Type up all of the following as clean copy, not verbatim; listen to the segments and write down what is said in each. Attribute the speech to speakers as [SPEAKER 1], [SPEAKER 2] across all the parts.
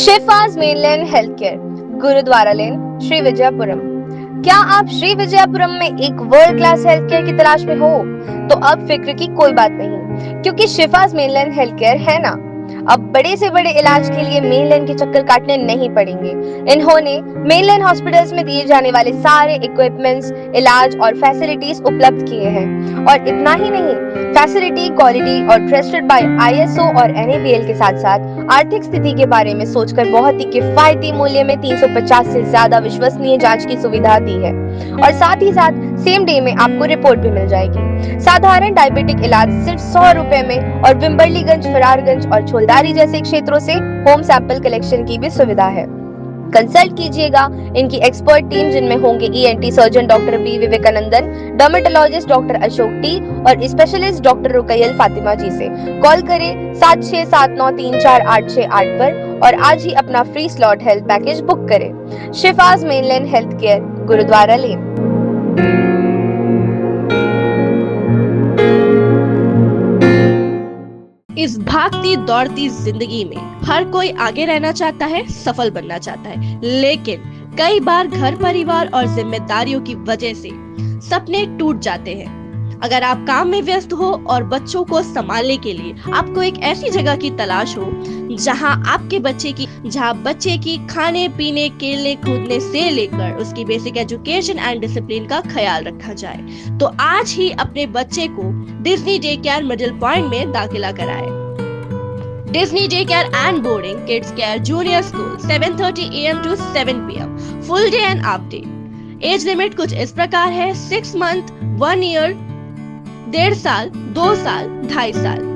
[SPEAKER 1] शिफाज mainland health care, gurdwara लेन, श्री विजयपुरम। क्या आप श्री विजयपुरम में एक वर्ल्ड क्लास हेल्थ केयर की तलाश में हो? तो अब फिक्र की कोई बात नहीं, क्योंकि शिफाज मेनलैंड हेल्थ केयर है ना। अब बड़े से बड़े इलाज के लिए मेनलैंड के चक्कर काटने नहीं पड़ेंगे। इन्होंने मेनलैंड हॉस्पिटल्स में दिए जाने वाले सारे इक्विपमेंट्स, इलाज और फैसिलिटीज उपलब्ध किए हैं। और इतना ही नहीं, फैसिलिटी, क्वालिटी और ट्रस्टेड बाय ISO और NABL के साथ साथ आर्थिक स्थिति के बारे में सोचकर बहुत ही किफायती मूल्य में 350 से ज्यादा विश्वसनीय जांच की सुविधा दी है। और साथ ही साथ सेम डे में आपको रिपोर्ट भी मिल जाएगी। साधारण डायबिटिक इलाज सिर्फ 100 रुपए में और विम्बरलीगंज, फरारगंज और छोलदारी जैसे क्षेत्रों से होम सैंपल कलेक्शन की भी सुविधा है। कंसल्ट कीजिएगा इनकी एक्सपर्ट टीम, जिनमें होंगे ENT surgeon doctor B Vivekanandan, dermatologist doctor Ashok T और स्पेशलिस्ट डॉक्टर रुकैयल फातिमा जी से। कॉल करें 7679348668 पर और आज ही अपना free slot health package book करें। शिफाज मेनलैंड हेल्थ केयर, गुरुद्वारा लेन।
[SPEAKER 2] इस भागती दौड़ती जिंदगी में हर कोई आगे रहना चाहता है, सफल बनना चाहता है, लेकिन कई बार घर परिवार और जिम्मेदारियों की वजह से सपने टूट जाते हैं। अगर आप काम में व्यस्त हो और बच्चों को संभालने के लिए आपको एक ऐसी जगह की तलाश हो जहां बच्चे की खाने पीने, खेलने कूदने से लेकर उसकी बेसिक एजुकेशन एंड डिसिप्लिन का ख्याल रखा जाए, तो आज ही अपने बच्चे को Disney day care middle point में दाखिला कराएं। Disney day care and boarding kids care junior school, 7:30 AM to 7 PM, full day and half day. Age limit कुछ इस प्रकार है: 6 मंथ, 1 ईयर, 1.5 साल, 2 साल, 2.5 साल।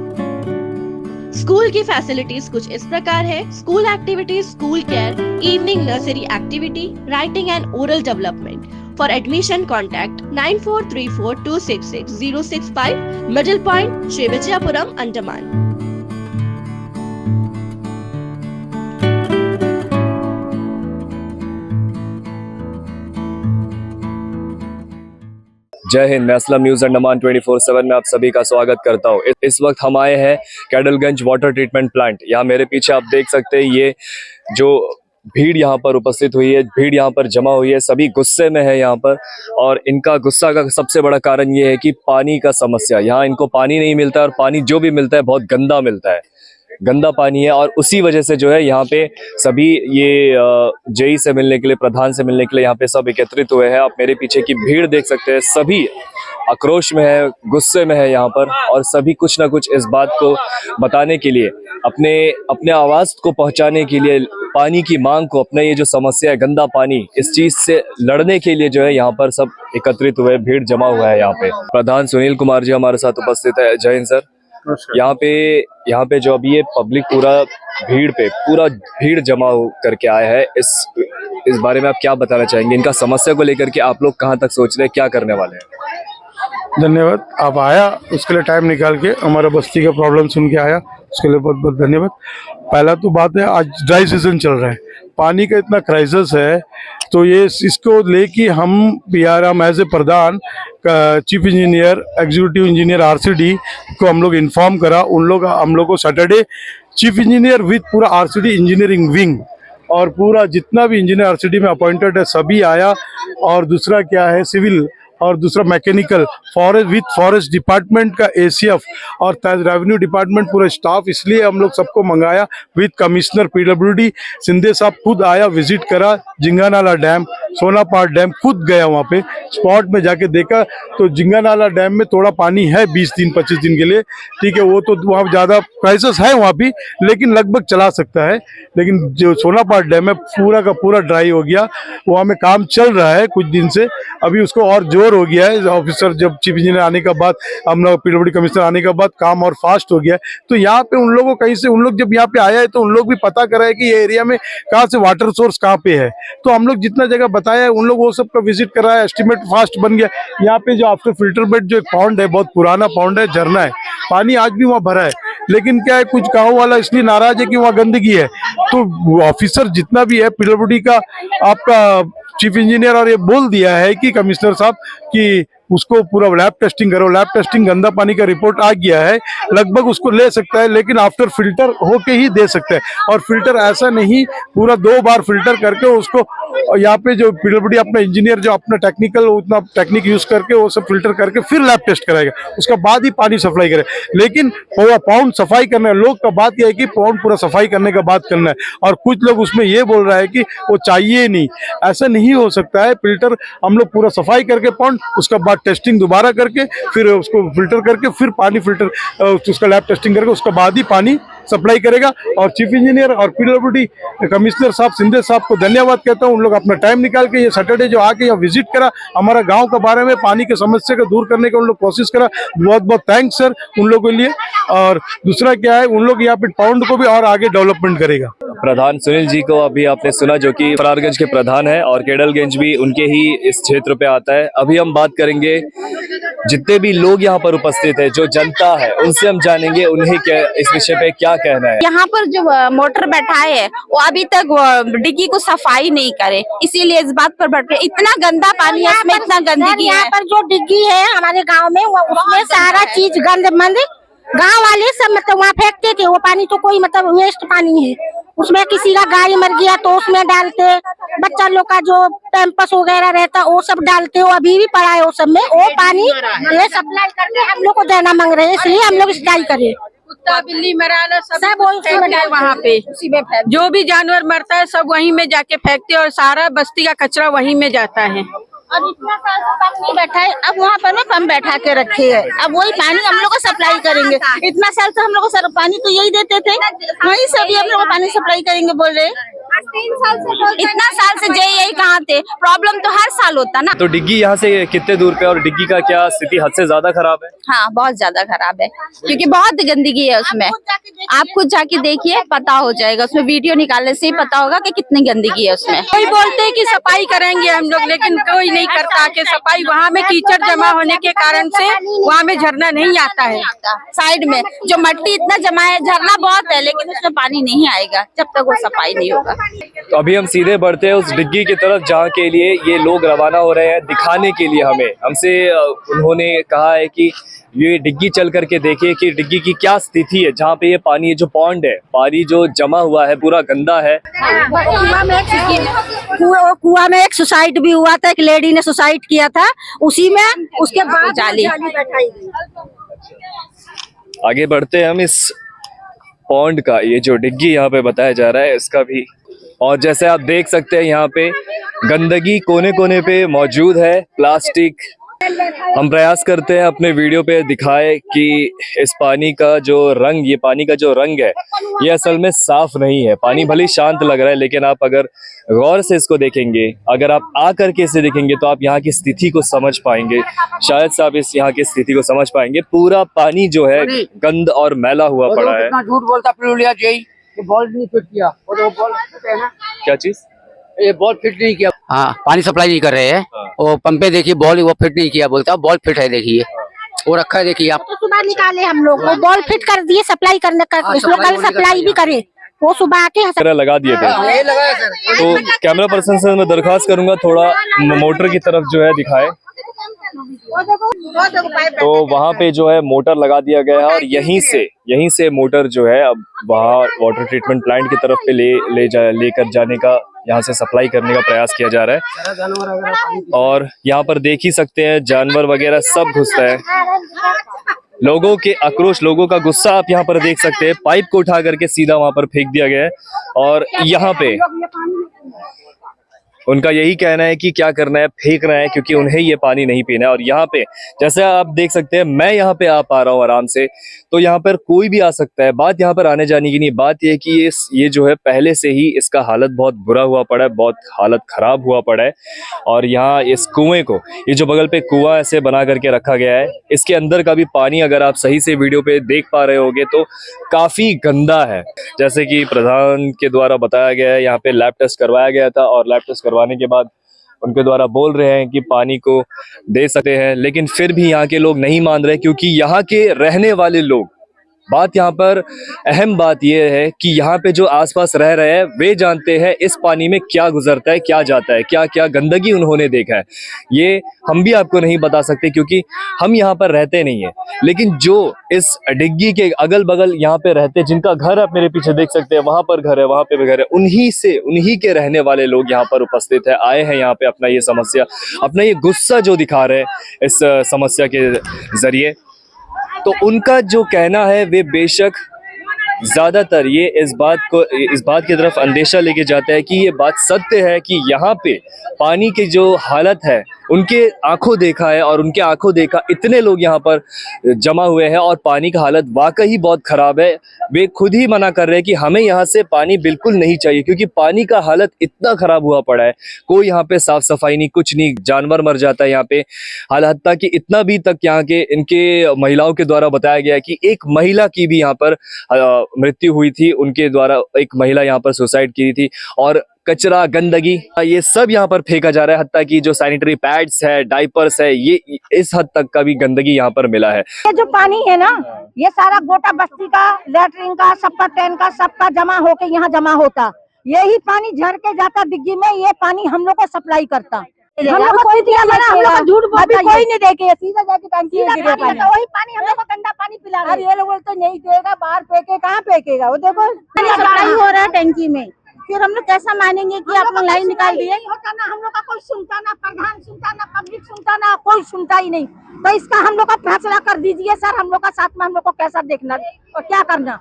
[SPEAKER 2] स्कूल की फैसिलिटीज कुछ इस प्रकार है: school activities, school care, evening nursery activity, writing and oral development. For admission contact 9434266065, middle point, Shri Vijayapuram, Andaman.
[SPEAKER 3] जय हिंद। मैं असलम न्यूज़ अंडमान 24/7 में आप सभी का स्वागत करता हूँ। इस वक्त हम आए हैं कैडलगंज वाटर ट्रीटमेंट प्लांट। यहाँ मेरे पीछे आप देख सकते हैं, ये जो भीड़ यहाँ पर उपस्थित हुई है, भीड़ यहाँ पर जमा हुई है, सभी गुस्से में है यहाँ पर। और इनका गुस्सा का सबसे बड़ा कारण ये है कि पानी का समस्या। यहाँ इनको पानी नहीं मिलता है और पानी जो भी मिलता है बहुत गंदा मिलता है, गंदा पानी है। और उसी वजह से जो है यहाँ पे सभी ये JE से मिलने के लिए, प्रधान से मिलने के लिए यहाँ पे सब एकत्रित हुए हैं। आप मेरे पीछे की भीड़ देख सकते हैं, सभी आक्रोश में है, गुस्से में है यहाँ पर। और सभी कुछ ना कुछ इस बात को बताने के लिए, अपने आवाज़ को पहुँचाने के लिए, पानी की मांग को, अपना ये जो समस्या है गंदा पानी, इस चीज़ से लड़ने के लिए जो है यहाँ पर सब एकत्रित हुए, भीड़ जमा हुआ है यहाँ पे। प्रधान सुनील कुमार जी हमारे साथ उपस्थित है। जय हिंद सर। यहाँ पे जो अभी ये पब्लिक पूरा भीड़ जमा करके आया है, इस बारे में आप क्या बताना चाहेंगे? इनका समस्या को लेकर के आप लोग कहाँ तक सोच रहे हैं, क्या करने वाले हैं?
[SPEAKER 4] धन्यवाद, आप आया उसके लिए टाइम निकाल के, हमारा बस्ती का प्रॉब्लम सुन के आया, उसके लिए बहुत बहुत धन्यवाद। पहला तो बात है, आज ड्राई सीजन चल रहा है, पानी का इतना क्राइसिस है, तो ये इसको लेके हम एज ए प्रधान chief engineer, executive engineer RCD को हम लोग इन्फॉर्म करा। हम लोग को सैटरडे चीफ इंजीनियर विद पूरा RCD इंजीनियरिंग विंग और पूरा जितना भी इंजीनियर RCD में अपॉइंटेड है सभी आया। और दूसरा क्या है, सिविल, और दूसरा मैकेनिकल, फॉरेस्ट डिपार्टमेंट का ACF और रेवेन्यू डिपार्टमेंट पूरा स्टाफ, इसलिए हम लोग सबको मंगाया। विद कमिश्नर PWD सिंधे साहब खुद आया, विजिट करा, जिंगानाला डैम, सोनापार डैम, खुद गया वहाँ पे, स्पॉट में जाके देखा। तो जिंगानाला डैम में थोड़ा पानी है 20 दिन 25 दिन के लिए, ठीक है, वो तो वहाँ ज़्यादा क्राइसिस है वहाँ भी, लेकिन लगभग चला सकता है। लेकिन जो सोनापार डैम है पूरा का पूरा ड्राई हो गया, वहाँ में काम चल रहा है कुछ दिन से, अभी उसको और जोर हो गया है। ऑफिसर जब चीफ इंजीनियर आने के बाद, हम लोग PWD कमिश्नर आने के बाद काम और फास्ट हो गया है। तो यहाँ पे उन लोगों कहीं से, उन लोग जब यहाँ पे आया है तो उन लोग भी पता करा है कि ये एरिया में कहाँ से वाटर सोर्स कहाँ पे है, तो हम लोग जितना जगह बताया है उन लोग वो सब का विजिट कराया, एस्टिमेट फास्ट बन गया। यहाँ पे जो आफ्टर फिल्टर बेड जो एक पॉन्ड है, बहुत पुराना पॉन्ड है, झरना है, पानी आज भी वहाँ भरा है, लेकिन क्या है, कुछ गाँव वाला इसलिए नाराज है कि वहाँ गंदगी है। तो ऑफिसर जितना भी है PWD का, आपका चीफ इंजीनियर, और ये बोल दिया है कि कमिश्नर साहब कि उसको पूरा लैब टेस्टिंग करो। लैब टेस्टिंग गंदा पानी का रिपोर्ट आ गया है, लगभग उसको ले सकता है, लेकिन आफ्टर फिल्टर होके ही दे सकता है। और फिल्टर ऐसा नहीं, पूरा 2 बार फिल्टर करके उसको यहाँ पे जो पीडब्ल्यूडी अपना इंजीनियर जो अपना टेक्निकल उतना टेक्निक यूज करके वो सब फिल्टर करके फिर लैब टेस्ट कराएगा, उसके बाद ही पानी सप्लाई करे। लेकिन पूरा पाउंड सफाई करना है, लोग का बात यह है कि पाउंड पूरा सफाई करने का बात करना है, और कुछ लोग उसमें ये बोल रहा है कि वो चाहिए नहीं। ऐसा नहीं हो सकता है। फिल्टर हम लोग पूरा सफाई करके पाउंड, उसके बाद टेस्टिंग दोबारा करके फिर उसको फिल्टर करके फिर पानी फिल्टर उसका लैब टेस्टिंग करके उसके बाद ही पानी सप्लाई करेगा। और चीफ इंजीनियर और पीडब्ल्यूडी कमिश्नर साहब सिंधे साहब को धन्यवाद कहता हूँ। उन लोग अपना टाइम निकाल के ये सैटरडे जो आके यहाँ विजिट करा, हमारा गांव के बारे में पानी की समस्या को दूर करने का उन लोग कोशिश करा। बहुत बहुत थैंक्स सर उन लोगों के लिए। और दूसरा क्या है, उन लोग यहाँ पे पाउंड को भी और आगे डेवलपमेंट करेगा।
[SPEAKER 3] प्रधान सुनील जी को अभी आपने सुना, जो कि फरारगंज के प्रधान है, और केडलगंज भी उनके ही इस क्षेत्र पे आता है। अभी हम बात करेंगे जितने भी लोग यहाँ पर उपस्थित है, जो जनता है, उनसे हम जानेंगे उन्हें क्या इस विषय पे क्या कहना है।
[SPEAKER 5] यहाँ पर जो मोटर बैठाए है वो अभी तक डिग्गी को सफाई नहीं करे, इसीलिए इस बात पर बैठ रहे। इतना गंदा पानी है, इसमें इतना गंदगी है।
[SPEAKER 6] यहाँ पर जो डिग्गी है हमारे गांव में, वो उसमें सारा चीज गंदमंद, गांव वाले सब मतलब वहाँ फेंकते थे। वो पानी तो कोई मतलब वेस्ट पानी है। उसमें किसी का गाय मर गया तो उसमें डालते, बच्चा लोग का जो पैम्पस वगैरह रहता वो सब डालते। वो अभी भी पड़ा है वो सब में। वो पानी ये सप्लाई करके हम लोग को देना मांग रहे हैं, इसलिए हम लोग स्ट्राइक करें।
[SPEAKER 7] कुत्ता बिल्ली मराना सब
[SPEAKER 6] फेंकते हैं
[SPEAKER 7] वहाँ पे, जो भी जानवर मरता है सब वहीं में जाके फेंकते हैं, और सारा बस्ती का कचरा वहीं में जाता है।
[SPEAKER 6] और इतना साल से पानी बैठा है, अब वहाँ पर ना कम बैठा के रखे है। अब वही पानी हम लोग को सप्लाई करेंगे। इतना साल से हम लोग को पानी तो यही देते थे, वहीं से भी हम लोग को पानी सप्लाई करेंगे बोल रहे।
[SPEAKER 5] 3 साल से इतना साल से जय यही कहाँ थे। प्रॉब्लम तो हर साल होता ना।
[SPEAKER 3] तो डिग्गी यहाँ से कितने दूर पे, और डिग्गी का क्या स्थिति हद से ज्यादा खराब है?
[SPEAKER 5] हाँ, बहुत ज्यादा खराब है, क्योंकि बहुत गंदगी है उसमें। आप खुद जाके देखिए, पता हो जाएगा। उसमें वीडियो निकालने से ही पता होगा कि कितनी गंदगी है उसमें।
[SPEAKER 7] कोई बोलते हैं कि सफाई करेंगे हम लोग, लेकिन कोई नहीं करता कि सफाई। वहाँ में कीचड़ जमा होने के कारण से वहाँ में झरना नहीं आता है।
[SPEAKER 5] साइड में जो मट्टी इतना जमा है, झरना बहुत है लेकिन उसमें पानी नहीं आएगा जब तक वो सफाई नहीं होगा।
[SPEAKER 3] तो अभी हम सीधे बढ़ते हैं उस डिग्गी की तरफ, जहाँ के लिए ये लोग रवाना हो रहे हैं दिखाने के लिए हमें। हमसे उन्होंने कहा है कि ये डिग्गी चल करके देखिए कि डिग्गी की क्या स्थिति है, जहाँ पे ये पानी है, जो पॉन्ड है, पानी जो जमा हुआ है पूरा गंदा है।
[SPEAKER 6] कुआं में एक सुसाइड भी हुआ था, एक लेडी ने सुसाइड किया था उसी में, उसके बाद
[SPEAKER 5] जाली
[SPEAKER 6] बैठाई गई।
[SPEAKER 3] आगे बढ़ते हैं हम इस पॉन्ड का, ये जो डिग्गी यहाँ पे बताया जा रहा है इसका भी। और जैसे आप देख सकते हैं यहाँ पे गंदगी कोने कोने पे मौजूद है, प्लास्टिक। हम प्रयास करते हैं अपने वीडियो पे दिखाए कि इस पानी का जो रंग, ये पानी का जो रंग है, ये असल में साफ नहीं है। पानी भले शांत लग रहा है, लेकिन आप अगर गौर से इसको देखेंगे, अगर आप आकर के इसे देखेंगे, तो आप यहाँ की स्थिति को समझ पाएंगे। शायद से आप इस यहाँ की स्थिति को समझ पाएंगे। पूरा पानी जो है गंद और मैला हुआ पड़ा है।
[SPEAKER 8] झूठ बोलता पुलिया जी, ये बॉल नहीं फिट किया, और वो बॉल है ना,
[SPEAKER 3] क्या चीज?
[SPEAKER 8] ये बॉल फिट नहीं किया। हाँ, पानी सप्लाई नहीं कर रहे हैं। वो पंपे देखिए, बॉल वो फिट नहीं किया, बोलता बॉल फिट है, देखिए वो रखा है, देखिए आप।
[SPEAKER 6] तो सुबह निकाले हम लोग, वो बॉल फिट कर दिए सप्लाई करने का। इस लोग कल सप्लाई भी करे, वो सुबह आके
[SPEAKER 3] लगा दिए थे।
[SPEAKER 8] ये लगाया सर।
[SPEAKER 3] तो कैमरा पर्सन से मैं दरखास्त करूंगा थोड़ा मोटर की तरफ जो है दिखाए। तो वहाँ पे जो है मोटर लगा दिया गया है, और यहीं से मोटर जो है अब वहाँ वाटर ट्रीटमेंट प्लांट की तरफ पे लेकर जाने का, यहाँ से सप्लाई करने का प्रयास किया जा रहा है। और यहाँ पर देख ही सकते हैं जानवर वगैरह सब घुसता है। लोगों के आक्रोश, लोगों का गुस्सा आप यहाँ पर देख सकते हैं। पाइप को उठा करके सीधा वहां पर फेंक दिया गया है, और यहाँ पे उनका यही कहना है कि क्या करना है, फेंकना है, क्योंकि उन्हें ये पानी नहीं पीना है। और यहाँ पे जैसे आप देख सकते हैं, मैं यहाँ पे आ पा रहा हूँ आराम से, तो यहाँ पर कोई भी आ सकता है। बात यहाँ पर आने जाने की नहीं, बात ये है कि ये जो है पहले से ही इसका हालत बहुत बुरा हुआ पड़ा है, बहुत हालत खराब हुआ पड़ा है। और यहाँ इस कुएं को, ये जो बगल पे कुआं ऐसे बना करके रखा गया है, इसके अंदर का भी पानी अगर आप सही से वीडियो पे देख पा रहे होगे तो काफी गंदा है। जैसे कि प्रधान के द्वारा बताया गया है, यहाँ पे लैब टेस्ट करवाया गया था, और लैब टेस्ट करवाने के बाद उनके द्वारा बोल रहे हैं कि पानी को दे सकते हैं, लेकिन फिर भी यहाँ के लोग नहीं मान रहे, क्योंकि यहाँ के रहने वाले लोग बात यहाँ पर अहम बात यह है कि यहाँ पे जो आसपास रह रहे हैं वे जानते हैं इस पानी में क्या गुजरता है, क्या जाता है, क्या क्या गंदगी उन्होंने देखा है। ये हम भी आपको नहीं बता सकते क्योंकि हम यहाँ पर रहते नहीं है। लेकिन जो इस डिग्गी के अगल बगल यहाँ पे रहते हैं, जिनका घर आप मेरे पीछे देख सकते हैं, वहां पर घर है, वहां पे भी घर है, उन्हीं के रहने वाले लोग यहाँ पर उपस्थित है, आए हैं यहाँ पे अपना ये समस्या, अपना ये गुस्सा जो दिखा रहे हैं इस समस्या के जरिए। तो उनका जो कहना है वे बेशक ज्यादातर ये इस बात की तरफ अंदेशा लेके जाता है कि ये बात सत्य है कि यहाँ पे पानी की जो हालत है उनके आंखों देखा है, और उनके आंखों देखा इतने लोग यहाँ पर जमा हुए हैं और पानी का हालत वाकई बहुत खराब है। वे खुद ही मना कर रहे हैं कि हमें यहाँ से पानी बिल्कुल नहीं चाहिए क्योंकि पानी का हालत इतना खराब हुआ पड़ा है, कोई यहाँ पे साफ सफाई नहीं, कुछ नहीं, जानवर मर जाता है यहाँ पे। हत्ता कि इतना भी तक यहाँ के इनके महिलाओं के द्वारा बताया गया है कि एक महिला की भी यहाँ पर मृत्यु हुई थी, उनके द्वारा एक महिला यहाँ पर सुसाइड की थी। और कचरा, गंदगी, ये सब यहाँ पर फेंका जा रहा है। हत्ता कि जो सैनिटरी पैड्स है, डाइपर्स है, ये इस हद तक का भी गंदगी यहाँ पर मिला है।
[SPEAKER 6] ये जो पानी है ना, ये सारा गोटा बस्ती का, लेटरिन का, सबका टैंक का, सबका जमा होके यहाँ जमा होता। यही पानी झर के जाता डिग्गी में, ये पानी हम लोग को सप्लाई करता। हम लोग कोई दिया ना, हम लोग झूठ बोल कोई नहीं देके सीधा जाके टंकी में गिरे पानी, वही पानी हम लोग को गंदा पानी पिला रहे। ये लोग बोलते नहीं देगा, बाहर फेंके, कहाँ फेंकेगा? वो देखो सप्लाई हो रहा है टंकी में, फिर हम लोग कैसा मानेंगे कि आप लोग लाइन निकाल दिए? होता ना, हम लोग का कोई सुनता ना, प्रधान सुनता ना, पब्लिक सुनता ना, कोई सुनता ही नहीं। तो इसका हम लोग का फैसला कर दीजिए सर, हम लोग का साथ में हम लोग को कैसा देखना और क्या करना,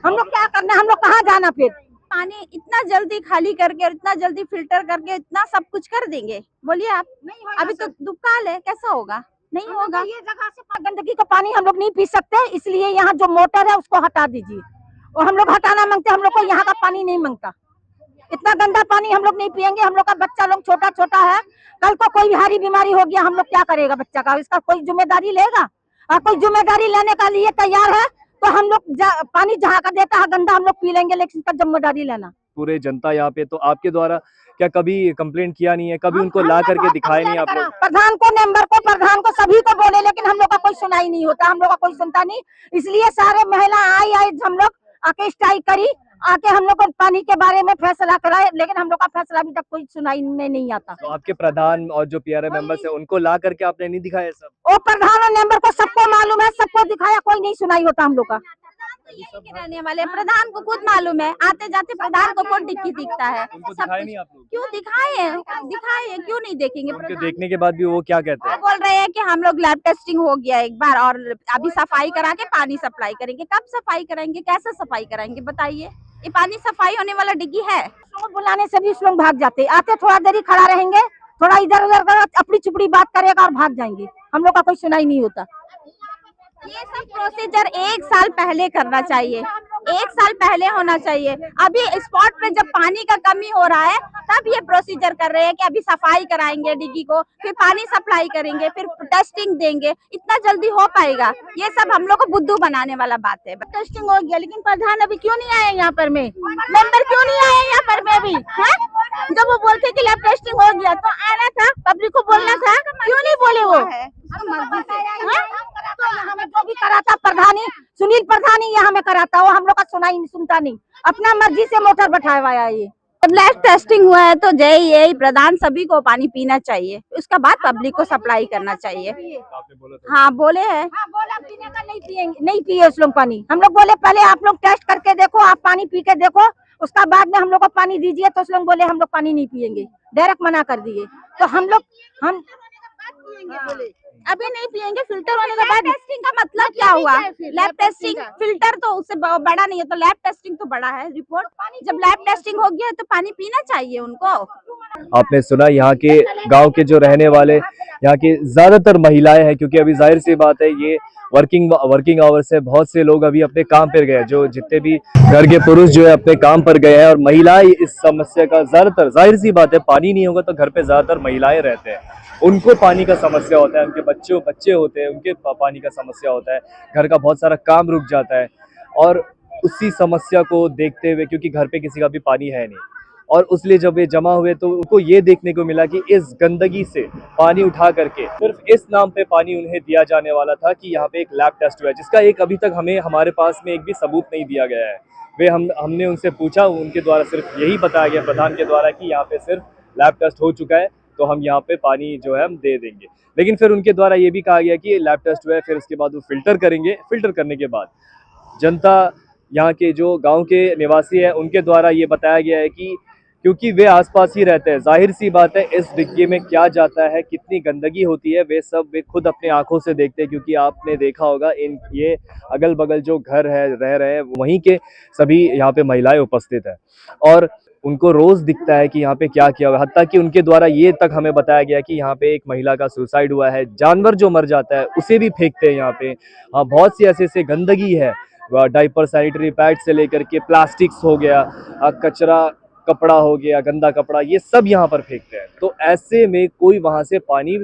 [SPEAKER 6] हम लोग क्या करना, हम लोग कहाँ जाना? फिर
[SPEAKER 5] पानी इतना जल्दी खाली करके और इतना जल्दी फिल्टर करके इतना सब कुछ कर देंगे, बोलिए आप? अभी तो दुकाल है, कैसा होगा? नहीं होगा।
[SPEAKER 6] ये जगह से गंदगी का पानी हम लोग नहीं पी सकते, इसलिए यहाँ जो मोटर है उसको हटा दीजिए। और हम लोग हटाना मांगते, हम लोग को यहाँ का पानी नहीं मांगता। इतना गंदा पानी हम लोग नहीं पियेंगे। हम लोग का बच्चा लोग छोटा छोटा है, कल को कोई भारी बीमारी हो गया, हम लोग क्या करेगा बच्चा का? इसका कोई जिम्मेदारी लेगा? और कोई जिम्मेदारी लेने का लिए तैयार है तो हम लोग पानी जहाँ का देता है गंदा हम लोग पी लेंगे, लेकिन इसका जिम्मेदारी लेना।
[SPEAKER 3] पूरे जनता यहाँ पे, तो आपके द्वारा क्या कभी कंप्लेंट किया नहीं है? कभी उनको ला करके दिखाए नहीं आप लोग?
[SPEAKER 6] प्रधान को, मेंबर को, प्रधान को, सभी को बोले, लेकिन हम लोग का कोई सुनाई नहीं होता, हम लोग का कोई सुनता नहीं। इसलिए सारे महिला आई हम लोग आके स्ट्राइक करी, आके हम लोग को पानी के बारे में फैसला कराए, लेकिन हम लोग का फैसला अभी तक कोई सुनाई में नहीं आता।
[SPEAKER 3] तो आपके प्रधान और जो पीआरए मेंबर्स है उनको ला करके आपने नहीं दिखाया सब?
[SPEAKER 6] वो प्रधान और मेंबर को सबको मालूम है, सबको दिखाया, कोई नहीं सुनाई होता हम लोग का।
[SPEAKER 5] यहीं के रहने वाले प्रधान को खुद मालूम है, आते जाते प्रधान को कौन डिक्की दिखता है?
[SPEAKER 3] उनको
[SPEAKER 5] सब
[SPEAKER 3] दिखाए
[SPEAKER 5] कुछ
[SPEAKER 3] नहीं आप लोग?
[SPEAKER 5] क्यों दिखाए, क्यों नहीं देखेंगे?
[SPEAKER 3] उनके
[SPEAKER 5] प्रधान
[SPEAKER 3] देखने के बाद भी वो क्या कहते
[SPEAKER 5] वो
[SPEAKER 3] हैं?
[SPEAKER 5] बोल रहे हैं कि हम लोग लैब टेस्टिंग हो गया एक बार और अभी सफाई करा के पानी सप्लाई करेंगे। कब सफाई कराएंगे, कैसे सफाई कराएंगे बताइए? ये पानी सफाई होने वाला डिग्गी है?
[SPEAKER 6] बुलाने से भी लोग भाग जाते, आते थोड़ा देरी खड़ा रहेंगे, थोड़ा इधर उधर कर अपनी चुपड़ी बात करेगा और भाग जाएंगे। हम लोग का कोई सुनाई नहीं होता।
[SPEAKER 5] ये सब प्रोसीजर 1 साल पहले करना चाहिए, 1 साल पहले होना चाहिए। अभी स्पॉट पे जब पानी का कमी हो रहा है तब ये प्रोसीजर कर रहे हैं कि अभी सफाई कराएंगे डिग्गी को, फिर पानी सप्लाई करेंगे, फिर टेस्टिंग देंगे। इतना जल्दी हो पाएगा? ये सब हम लोग को बुद्धू बनाने वाला बात है।
[SPEAKER 6] टेस्टिंग हो गया, लेकिन प्रधान अभी क्यों नहीं आए यहाँ पर में? मेंबर क्यों नहीं आए यहाँ पर में अभी? जब वो बोलते कि लैब टेस्टिंग हो गया तो आना था, पब्लिक को बोलना था, क्यों नहीं बोले वो? जो भी कराता प्रधानी, सुनील प्रधानी यहाँ में कराता, वो हम लोग का सुनता नहीं, अपना मर्जी से मोटर बैठाया हुआ है। ये
[SPEAKER 5] जब लैब टेस्टिंग हुआ है तो यही प्रधान सभी को पानी पीना चाहिए, उसका बाद पब्लिक को सप्लाई करना चाहिए। हाँ बोले हैं,
[SPEAKER 6] बोला पीने का नहीं पिएंगे, नहीं पिए उस लोग पानी। हम लोग बोले पहले आप लोग टेस्ट करके देखो, आप पानी पी के देखो, उसका बाद में हम लोग को पानी दीजिए। तो उस लोग बोले हम लोग पानी नहीं पिएंगे, डायरेक्ट मना कर दिए। तो हम
[SPEAKER 5] अभी नहीं पिएंगे, फिल्टर होने के बाद। टेस्टिंग का मतलब क्या हुआ? लैब टेस्टिंग, फिल्टर तो उससे बड़ा नहीं है, तो लैब टेस्टिंग तो बड़ा है रिपोर्ट। जब लैब टेस्टिंग हो गया है तो पानी पीना चाहिए उनको।
[SPEAKER 3] आपने सुना यहाँ के गांव के जो रहने वाले, यहाँ की ज्यादातर महिलाएं हैं, क्योंकि अभी जाहिर सी बात है ये वर्किंग आवर्स है, बहुत से लोग अभी अपने काम पर गए, जो जितने भी घर के पुरुष जो है अपने काम पर गए हैं, और महिलाएं इस समस्या का ज्यादातर, जाहिर सी बात है पानी नहीं होगा तो घर पे ज्यादातर महिलाएं रहते हैं, उनको पानी का समस्या होता है, उनके बच्चे होते हैं, उनके पानी का समस्या होता है, घर का बहुत सारा काम रुक जाता है। और उसी समस्या को देखते हुए, क्योंकि घर पे किसी का भी पानी है नहीं, और उसलिए जब ये जमा हुए तो उनको ये देखने को मिला कि इस गंदगी से पानी उठा करके सिर्फ इस नाम पे पानी उन्हें दिया जाने वाला था कि यहाँ पे एक लैब टेस्ट हुआ है, जिसका एक अभी तक हमारे पास में एक भी सबूत नहीं दिया गया है। वे हमने उनसे पूछा, उनके द्वारा सिर्फ यही बताया गया प्रधान के द्वारा कि यहाँ पे सिर्फ लैब टेस्ट हो चुका है, तो हम यहाँ पे पानी जो है हम दे देंगे। लेकिन फिर उनके द्वारा ये भी कहा गया कि लैब टेस्ट हुआ है, फिर उसके बाद वो फिल्टर करेंगे। फिल्टर करने के बाद जनता, यहाँ के जो गांव के निवासी हैं, उनके द्वारा ये बताया गया है कि क्योंकि वे आसपास ही रहते हैं, जाहिर सी बात है इस डिग्गी में क्या जाता है, कितनी गंदगी होती है, वे खुद अपने आंखों से देखते हैं। क्योंकि आपने देखा होगा ये अगल बगल जो घर है रह रहे हैं वहीं के सभी यहाँ पे महिलाएं उपस्थित है और उनको रोज दिखता है कि यहाँ पे क्या किया हुआ है। हत्ता कि उनके द्वारा ये तक हमें बताया गया कि यहाँ पे एक महिला का सुसाइड हुआ है, जानवर जो मर जाता है उसे भी फेंकते हैं यहाँ पे। हाँ, बहुत सी ऐसे गंदगी है, डाइपर, सैनिटरी पैड से लेकर के प्लास्टिक्स हो गया, कचरा, कपड़ा हो गया, गंदा कपड़ा, ये सब यहाँ पर फेंकते हैं। तो ऐसे में कोई वहां से पानी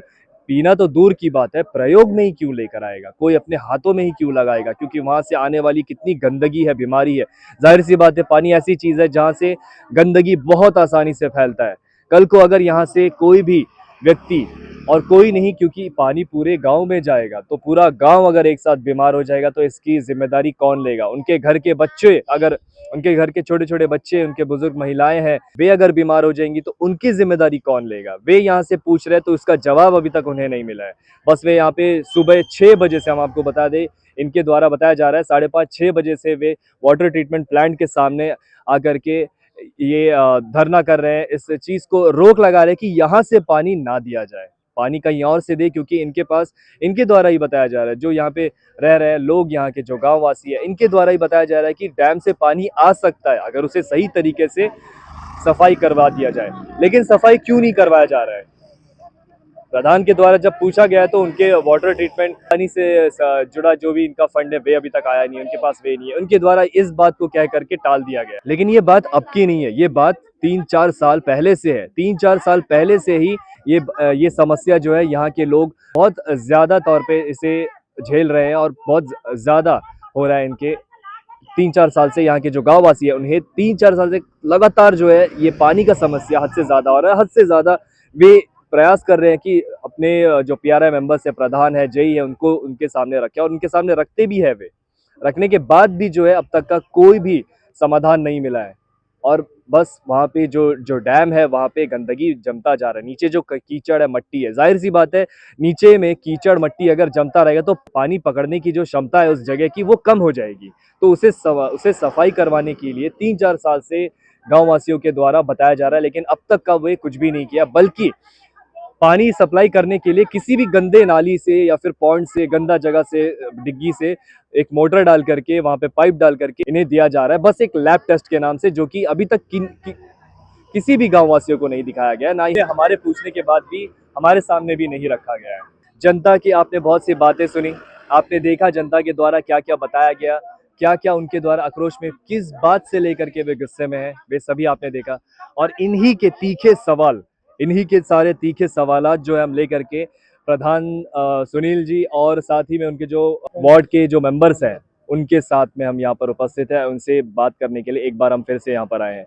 [SPEAKER 3] पीना तो दूर की बात है, प्रयोग में ही क्यों लेकर आएगा, कोई अपने हाथों में ही क्यों लगाएगा, क्योंकि वहां से आने वाली कितनी गंदगी है, बीमारी है। जाहिर सी बात है पानी ऐसी चीज है जहां से गंदगी बहुत आसानी से फैलता है। कल को अगर यहाँ से कोई भी व्यक्ति, और कोई नहीं क्योंकि पानी पूरे गांव में जाएगा, तो पूरा गांव अगर एक साथ बीमार हो जाएगा तो इसकी जिम्मेदारी कौन लेगा? उनके घर के बच्चे, अगर उनके घर के छोटे छोटे बच्चे, उनके बुजुर्ग महिलाएं हैं, वे अगर बीमार हो जाएंगी तो उनकी जिम्मेदारी कौन लेगा? वे यहाँ से पूछ रहे हैं तो उसका जवाब अभी तक उन्हें नहीं मिला है। बस वे यहाँ पे सुबह 6 बजे से, हम आपको बता दें, इनके द्वारा बताया जा रहा है 5:30-6 बजे से वे वाटर ट्रीटमेंट प्लांट के सामने आकर के ये धरना कर रहे हैं, इस चीज को रोक लगा रहे हैं कि यहाँ से पानी ना दिया जाए, पानी कहीं और से दे। क्योंकि इनके पास, इनके द्वारा ही बताया जा रहा है, जो यहाँ पे रह रहे हैं लोग, यहाँ के जो गांव वासी है, इनके द्वारा ही बताया जा रहा है कि डैम से पानी आ सकता है अगर उसे सही तरीके से सफाई करवा दिया जाए। लेकिन सफाई क्यों नहीं करवाया जा रहा है? प्रधान के द्वारा जब पूछा गया तो उनके वाटर ट्रीटमेंट पानी से जुड़ा जो भी इनका फंड है वे अभी तक आया नहीं है, उनके पास वे नहीं है। उनके द्वारा इस बात को कह करके टाल दिया गया। लेकिन ये बात अब की नहीं है, ये बात 3-4 साल पहले से है। 3-4 साल पहले से ही ये समस्या जो है यहाँ के लोग बहुत ज्यादा तौर पे इसे झेल रहे हैं और बहुत ज्यादा हो रहा है इनके। 3-4 साल से यहाँ के जो गाँव वासी है उन्हें 3-4 साल से लगातार जो है ये पानी का समस्या हद से ज्यादा हो रहा है। हद से ज्यादा वे प्रयास कर रहे हैं कि अपने जो पीआरआई मेंबर्स है, प्रधान है, जेई है, उनको उनके सामने रखे, और उनके सामने रखते भी है। वे रखने के बाद भी जो है अब तक का कोई भी समाधान नहीं मिला है। और बस वहाँ पे जो डैम है वहाँ पे गंदगी जमता जा रहा है। नीचे जो कीचड़ है, मट्टी है, जाहिर सी बात है नीचे में कीचड़ मट्टी अगर जमता रहेगा तो पानी पकड़ने की जो क्षमता है उस जगह की वो कम हो जाएगी। तो उसे सफाई करवाने के लिए 3-4 साल से गाँव वासियों के द्वारा बताया जा रहा है, लेकिन अब तक का वे कुछ भी नहीं किया। बल्कि पानी सप्लाई करने के लिए किसी भी गंदे नाली से या फिर पॉन्ड से, गंदा जगह से, डिग्गी से एक मोटर डाल करके, वहां पे पाइप डाल करके इन्हें दिया जा रहा है, बस एक लैब टेस्ट के नाम से, जो कि अभी तक किसी भी गांव वासियों को नहीं दिखाया गया, ना ही हमारे पूछने के बाद भी हमारे सामने भी नहीं रखा गया है। जनता की आपने बहुत सी बातें सुनी, आपने देखा जनता के द्वारा क्या क्या बताया गया, क्या क्या उनके द्वारा आक्रोश में, किस बात से लेकर के वे गुस्से में है, वे सभी आपने देखा। और इन्हीं के तीखे सवाल, इन्हीं के सारे तीखे सवालात जो है हम लेकर के प्रधान सुनील जी और साथ ही में उनके जो वार्ड के जो मेंबर्स हैं उनके साथ में हम यहाँ पर उपस्थित हैं, उनसे बात करने के लिए एक बार हम फिर से यहाँ पर आए हैं।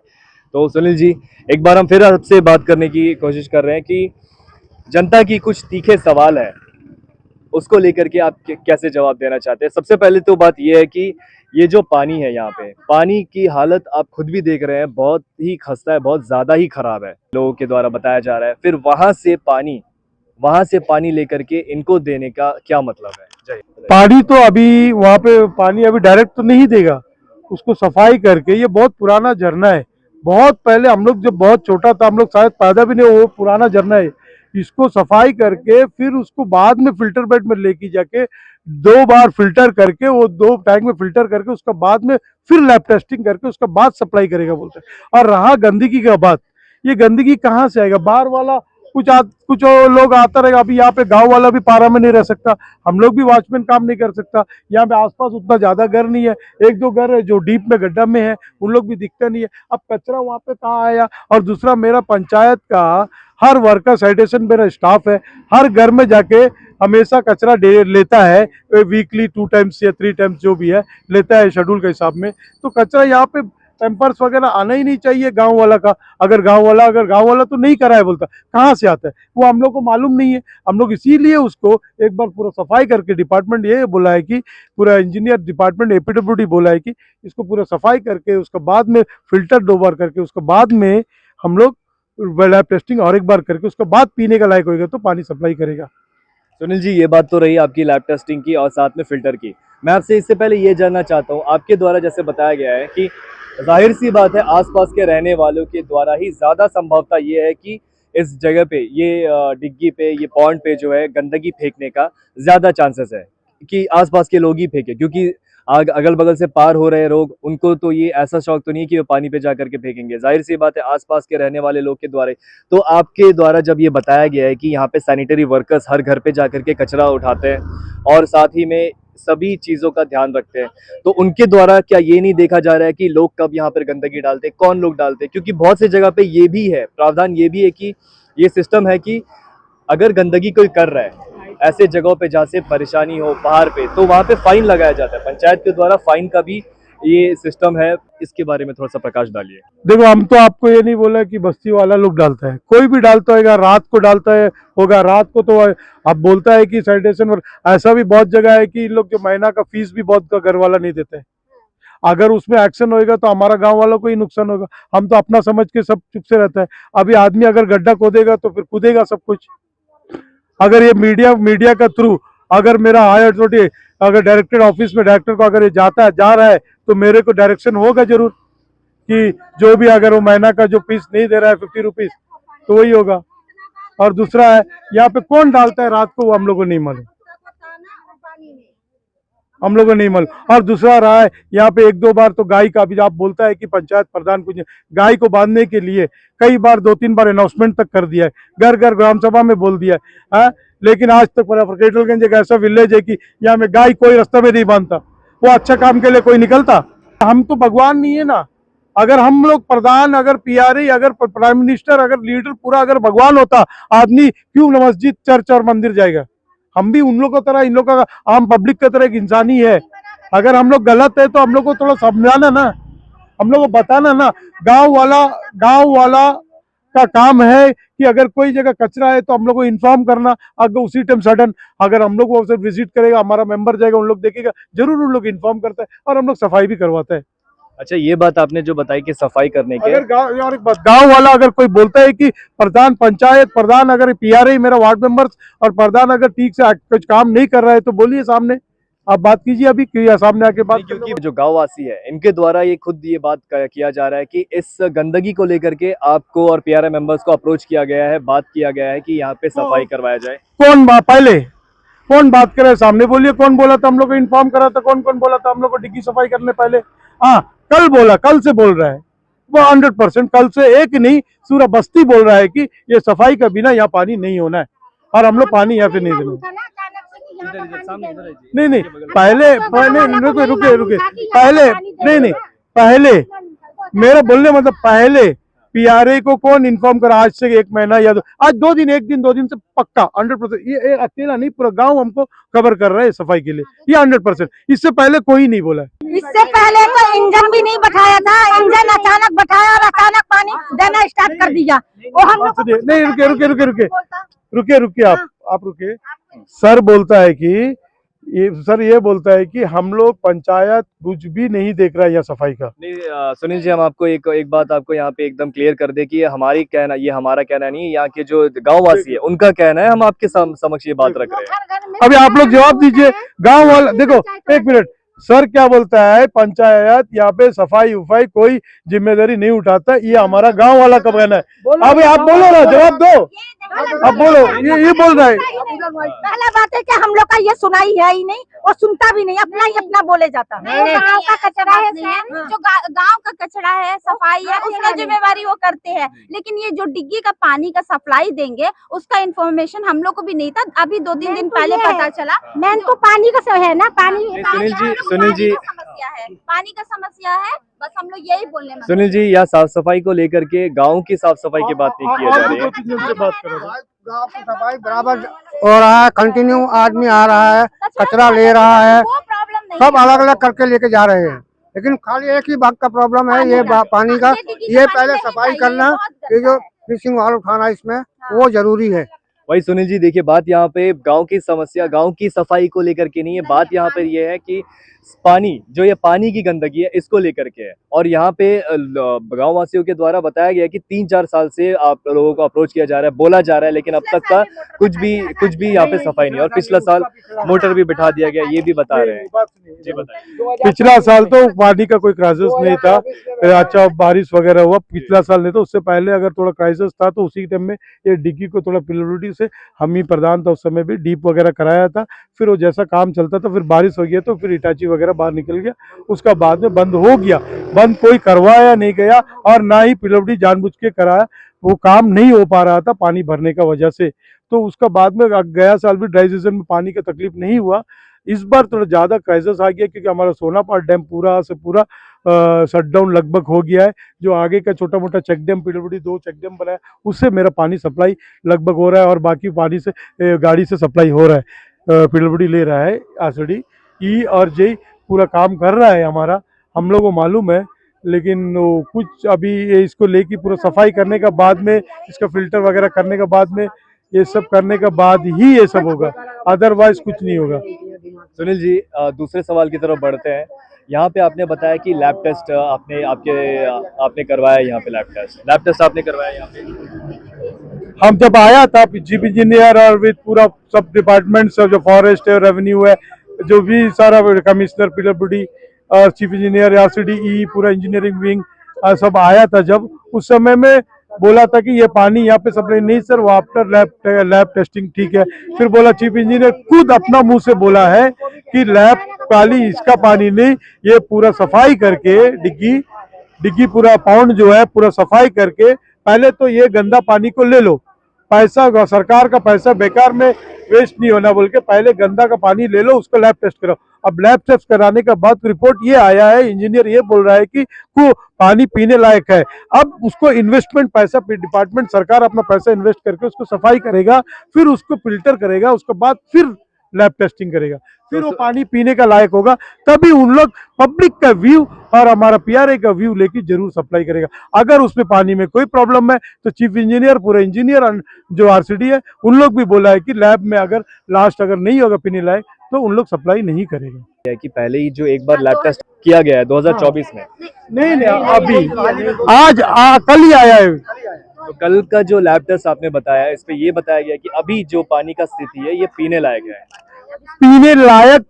[SPEAKER 3] तो सुनील जी, एक बार हम फिर आपसे बात करने की कोशिश कर रहे हैं कि जनता की कुछ तीखे सवाल है, उसको लेकर के आप कैसे जवाब देना चाहते हैं? सबसे पहले तो बात यह है कि ये जो पानी है, यहाँ पे पानी की हालत आप खुद भी देख रहे हैं, बहुत ही खस्ता है, बहुत ज्यादा ही खराब है, लोगों के द्वारा बताया जा रहा है। फिर वहां से पानी लेकर के इनको देने का क्या मतलब है? जय
[SPEAKER 4] पानी तो अभी वहाँ पे पानी अभी डायरेक्ट तो नहीं देगा, उसको सफाई करके, ये बहुत पुराना झरना है, बहुत पहले हम लोग जब बहुत छोटा था, हम लोग शायद पैदा भी नहीं, वो पुराना झरना है। इसको सफाई करके फिर उसको बाद में फिल्टर बेड में लेके जाके 2 बार फिल्टर करके, वो 2 टैंक में फिल्टर करके, उसका बाद में फिर लैब टेस्टिंग करके उसका बाद सप्लाई करेगा बोलते हैं। और रहा गंदगी का बात, ये गंदगी कहाँ से आएगा? बाहर वाला कुछ लोग आता रहेगा। अभी यहाँ पे गांव वाला भी पारा में नहीं रह सकता, हम लोग भी वॉचमैन काम नहीं कर सकता। यहाँ पे आसपास उतना ज्यादा घर नहीं है, 1-2 घर है जो डीप में गड्ढा में है, उन लोग भी दिखता नहीं है। अब कचरा वहाँ पे कहाँ आया? और दूसरा, मेरा पंचायत का हर वर्कर सैनिटेशन मेरा स्टाफ है, हर घर में जाके हमेशा कचरा लेता है, वीकली 2 टाइम्स या 3 टाइम्स जो भी है लेता है शेड्यूल के हिसाब में। तो कचरा यहाँ पे पैम्पर्स वगैरह आना ही नहीं चाहिए गांव वाला का। अगर गांव वाला तो नहीं कराए बोलता, कहाँ से आता है वो हम लोग को मालूम नहीं है। हम लोग इसीलिए उसको एक बार पूरा सफाई करके, डिपार्टमेंट ये बोला है कि पूरा इंजीनियर डिपार्टमेंट एपीडब्ल्यूडी बोला है कि इसको पूरा सफाई करके उसके बाद में फिल्टर 2 बार करके उसके बाद में हम लोग लैब टेस्टिंग और एक बार करके उसके बाद पीने का लायक होगा तो पानी सप्लाई करेगा।
[SPEAKER 3] सुनील जी, ये बात तो रही आपकी लैब टेस्टिंग की और साथ में फिल्टर की। मैं आपसे इससे पहले ये जानना चाहता हूँ, आपके द्वारा जैसे बताया गया है कि जाहिर सी बात है आसपास के रहने वालों के द्वारा ही ज़्यादा संभवता ये है कि इस जगह पे, ये डिग्गी पे, ये पॉन्ड पे जो है गंदगी फेंकने का ज़्यादा चांसेस है कि आसपास के लोग ही फेंके, क्योंकि अगल बगल से पार हो रहे लोग, उनको तो ये ऐसा शौक तो नहीं है कि वो पानी पे जा करके फेंकेंगे। जाहिर सी बात है आसपास के रहने वाले लोग के द्वारा। तो आपके द्वारा जब ये बताया गया है कि यहाँ पे सैनिटरी वर्कर्स हर घर पे जा करके कचरा उठाते हैं और साथ ही में सभी चीज़ों का ध्यान रखते हैं, तो उनके द्वारा क्या ये नहीं देखा जा रहा है कि लोग कब यहाँ पर गंदगी डालते हैं, कौन लोग डालते हैं? क्योंकि बहुत सी जगह पे ये भी है, प्रावधान ये भी है कि ये सिस्टम है कि अगर गंदगी कोई कर रहा है ऐसे जगहों पे जहाँ से परेशानी हो, पहाड़ पे, तो वहाँ पे फाइन लगाया जाता है। पंचायत के द्वारा फाइन का भी ये सिस्टम है, इसके बारे में थोड़ा सा प्रकाश डालिए।
[SPEAKER 4] देखो, हम तो आपको ये नहीं बोला कि बस्ती वाला लोग डालता है, कोई भी डालता होगा, रात को डालता है होगा, रात को तो अब बोलता है कि सैनिटेशन वर्क। ऐसा भी बहुत जगह है कि इन लोग जो महीना का फीस भी बहुत का घर वाला नहीं देते हैं। अगर उसमें एक्शन होएगा तो हमारा गांव वालों को ही नुकसान होगा। हम तो अपना समझ के सब चुप से रहता है। अभी आदमी अगर गड्ढा खोदेगा तो फिर कूदेगा सब कुछ। अगर ये मीडिया का थ्रू अगर मेरा हायर अथॉरिटी, अगर डायरेक्टर ऑफिस में डायरेक्टर को अगर ये जा रहा है तो मेरे को डायरेक्शन होगा जरूर कि जो भी अगर वो महीना का जो फीस नहीं दे रहा है 50 रुपीज तो वही होगा। और दूसरा है, यहाँ पे कौन डालता है रात को वो हम लोग को नहीं मालूम, हम लोगों को नहीं मालूम। और दूसरा रहा है, यहाँ पे 1-2 बार तो गाय का भी आप बोलता है कि पंचायत प्रधान कुछ गाय को बांधने के लिए कई बार 2-3 बार अनाउंसमेंट तक कर दिया है, घर घर ग्राम सभा में बोल दिया है, लेकिन आज तक केटलगंज एक ऐसा विलेज है कि यहाँ में गाय कोई रास्ते में नहीं बांधता। वो अच्छा काम के लिए कोई निकलता? हम तो भगवान नहीं है ना। अगर हम लोग प्रधान, अगर पीआरई, अगर प्राइम मिनिस्टर, अगर लीडर पूरा अगर भगवान होता, आदमी क्यों मस्जिद, चर्च और मंदिर जाएगा? हम भी उन लोगों की तरह, इन लोगों का, आम पब्लिक की तरह एक इंसान ही है। अगर हम लोग गलत है तो हम लोग को थोड़ा समझाना ना, हम लोग को बताना ना। गांव वाला का काम है कि अगर कोई जगह कचरा है तो हम लोग को इन्फॉर्म करना। अगर उसी टाइम सडन अगर हम लोग वो विजिट करेगा, हमारा मेंबर जाएगा, उन लोग देखेगा, जरूर उन लोग इन्फॉर्म करता है और हम लोग सफाई भी करवाते हैं।
[SPEAKER 3] अच्छा, ये बात आपने जो बताई कि सफाई करने के,
[SPEAKER 4] अगर गांव वाला अगर कोई बोलता है कि प्रधान, पंचायत प्रधान, अगर पीआरआई मेरा वार्ड मेंबर्स और प्रधान अगर ठीक से कुछ काम नहीं कर रहा है तो बोलिए सामने, आप बात कीजिए अभी सामने आके बात।
[SPEAKER 3] क्योंकि जो गांववासी है इनके द्वारा ये खुद ये बात किया जा रहा है कि इस गंदगी को लेकर के आपको और पीआरआई मेंबर्स को अप्रोच किया गया है, बात किया गया है कि यहाँ पे सफाई करवाया जाए।
[SPEAKER 4] कौन बात करे सामने बोलिए, कौन बोला था? हम लोग को इन्फॉर्म करा था, कौन बोला था हम लोग को डिग्गी सफाई करने पहले? हाँ, कल बोला, कल से बोल रहा है वो 100%, कल से एक नहीं पूरा बस्ती बोल रहा है कि ये सफाई का बिना यहाँ पानी नहीं होना है और हम लोग पानी यहाँ पे नहीं देना। नहीं, पहले पहले मेरा बोलने मतलब पहले पीआरआई को कौन इन्फॉर्म करा? आज से 1 महीना या आज 2 दिन, 1 दिन 2 दिन से पक्का 100%। ये अकेला नहीं, पूरा गांव हमको कवर कर रहा है सफाई के लिए, ये 100%। इससे पहले कोई नहीं बोला है।
[SPEAKER 6] इससे पहले तो इंजन भी नहीं बैठाया था, इंजन अचानक बैठाया और अचानक पानी देना स्टार्ट कर दिया। वो हम लोग
[SPEAKER 4] नहीं, रुके आप रुके। सर बोलता है कि ये बोलता है कि हम लोग पंचायत कुछ भी नहीं देख रहा है यहाँ सफाई का।
[SPEAKER 3] नहीं सुनील जी, हम आपको एक बात आपको यहाँ पे एकदम क्लियर कर दे कि ये हमारा कहना नहीं है, यहाँ के जो गांववासी है उनका कहना है। हम आपके समक्ष ये बात रख रहे हैं।
[SPEAKER 4] अभी आप लोग जवाब दीजिए। गांव वाला देखो, 1 मिनट, सर क्या बोलता है? पंचायत यहाँ पे सफाई उफाई कोई जिम्मेदारी नहीं उठाता, ये हमारा गांव वाला का कहना है। अभी आप बोलो ना, जवाब दो, अब बोलो। ये बोल रहा है।
[SPEAKER 6] पहला बात है कि हम लोग का ये सुनाई है ही नहीं, और सुनता भी नहीं, अपना ही अपना बोले जाता है।
[SPEAKER 5] गाँव का कचरा है, जो गाँव का कचरा है, सफाई है, उसका जिम्मेवारी वो करते हैं। लेकिन ये जो डिग्गी का पानी का सप्लाई देंगे उसका इन्फॉर्मेशन हम लोग को भी नहीं था। अभी 2-3 दिन पहले पता चला।
[SPEAKER 6] मेन तो पानी का है ना,
[SPEAKER 3] सुनील जी
[SPEAKER 5] समस्या है, पानी का समस्या है, बस हम लोग यही बोलने में।
[SPEAKER 3] सुनील जी, यहाँ साफ सफाई को लेकर के, गांव की साफ सफाई की बात नहीं की जा रही है।
[SPEAKER 9] गांव की सफाई बराबर हो रहा है, कंटिन्यू आदमी आ रहा है, कचरा ले रहा है,
[SPEAKER 5] वो प्रॉब्लम नहीं,
[SPEAKER 9] सब अलग अलग करके लेके जा रहे हैं। लेकिन खाली एक ही बात का प्रॉब्लम है, ये पानी का। ये पहले सफाई करना, ये जो फिशिंग वाल उठाना इसमें वो जरूरी है।
[SPEAKER 3] वही सुनील जी, देखिए बात यहाँ पे गांव की समस्या, गांव की सफाई को लेकर के नहीं है, बात यहाँ पे ये है कि पानी, जो ये पानी की गंदगी है इसको लेकर के है। और यहाँ पे गांव वासियों के द्वारा बताया गया है कि 3-4 साल से आप लोगों को अप्रोच किया जा रहा है, बोला जा रहा है, लेकिन अब तक का कुछ भी यहाँ पे सफाई नहीं। और पिछला साल मोटर भी बिठा दिया गया, ये भी बता रहे हैं। जी बताइए।
[SPEAKER 4] पिछला साल तो पानी का कोई क्राइसिस नहीं था, अच्छा बारिश वगैरह हुआ पिछला साल नहीं, तो उससे पहले अगर थोड़ा क्राइसिस था तो उसी टाइम में ये डिग्गी को थोड़ा पिलवटी से हम ही प्रधान था उस समय भी, डीप वगैरह कराया था। फिर वो जैसा काम चलता था, फिर बारिश हो गया तो फिर इटाची वगैरह बाहर निकल गया, उसका बाद में बंद हो गया। बंद कोई करवाया नहीं गया और ना ही पिलवटी जानबूझ के कराया, वो काम नहीं हो पा रहा था पानी भरने का वजह से। तो उसका बाद में गया साल भी ड्राई सीजन में पानी का तकलीफ नहीं हुआ। इस बार थोड़ा ज़्यादा क्राइसिस आ गया क्योंकि हमारा सोनापार डैम पूरा से पूरा शटडाउन लगभग हो गया है। जो आगे का छोटा मोटा check dam PWD 2 check dam बनाया, उससे मेरा पानी सप्लाई लगभग हो रहा है और बाकी पानी से गाड़ी से सप्लाई हो रहा है। पीडब्ल्यूडी ले रहा है, आरसीडी ई और जे पूरा काम कर रहा है हमारा, हम लोग को मालूम है। लेकिन कुछ अभी इसको लेके पूरा सफाई करने का बाद में, इसका फिल्टर वगैरह करने का बाद में, ये सब करने के बाद ही ये सब होगा, अदरवाइज कुछ नहीं होगा।
[SPEAKER 3] सुनील जी, दूसरे सवाल की तरफ बढ़ते हैं। यहाँ पे आपने बताया कि लैब टेस्ट आपने करवाया, यहाँ पे लैब टेस्ट आपने करवाया यहाँ पे।
[SPEAKER 4] हम जब आया था चीफ इंजीनियर और विद पूरा सब डिपार्टमेंट सब, जो फॉरेस्ट है, रेवेन्यू है, जो भी सारा कमिश्नर पीडब्ल्यूडी और चीफ इंजीनियर आरसीडी पूरा इंजीनियरिंग विंग सब आया था। जब उस समय में बोला था कि ये पानी यहाँ पे सप्लाई नहीं सर, वो आफ्टर लैब टेस्टिंग ठीक है। फिर बोला चीफ इंजीनियर खुद अपना मुंह से बोला है कि लैब खाली इसका पानी नहीं, ये पूरा सफाई करके डिग्गी पूरा पाउंड जो है पूरा सफाई करके पहले तो ये गंदा पानी को ले लो, पैसा सरकार का पैसा बेकार में वेस्ट नहीं होना बोल के पहले गंदा का पानी ले लो, उसको लैब टेस्ट करो। अब लैब टेस्ट कराने के बाद रिपोर्ट ये आया है, इंजीनियर ये बोल रहा है कि वो पानी पीने लायक है। अब उसको इन्वेस्टमेंट पैसा डिपार्टमेंट सरकार अपना पैसा इन्वेस्ट करके उसको सफाई करेगा, फिर उसको फिल्टर करेगा, उसके बाद फिर लैब टेस्टिंग करेगा, फिर वो पानी पीने का लायक होगा। तभी उन लोग पब्लिक का व्यू और हमारा पीआरए का व्यू लेके जरूर सप्लाई करेगा। अगर उसमें पानी में कोई प्रॉब्लम है तो चीफ इंजीनियर, पूरा इंजीनियर जो आरसीडी है, उन लोग भी बोला है कि लैब में अगर लास्ट अगर नहीं होगा पीने लायक तो उन लोग सप्लाई नहीं करेगा।
[SPEAKER 3] कि पहले ही जो एक बार लैब टेस्ट किया गया है 2024 में,
[SPEAKER 4] नहीं अभी आज कल ही आया है।
[SPEAKER 3] तो कल का जो लैब टेस्ट आपने बताया है, इस पे ये बताया गया कि अभी जो पानी का स्थिति है ये पीने लायक है।
[SPEAKER 4] पीने लायक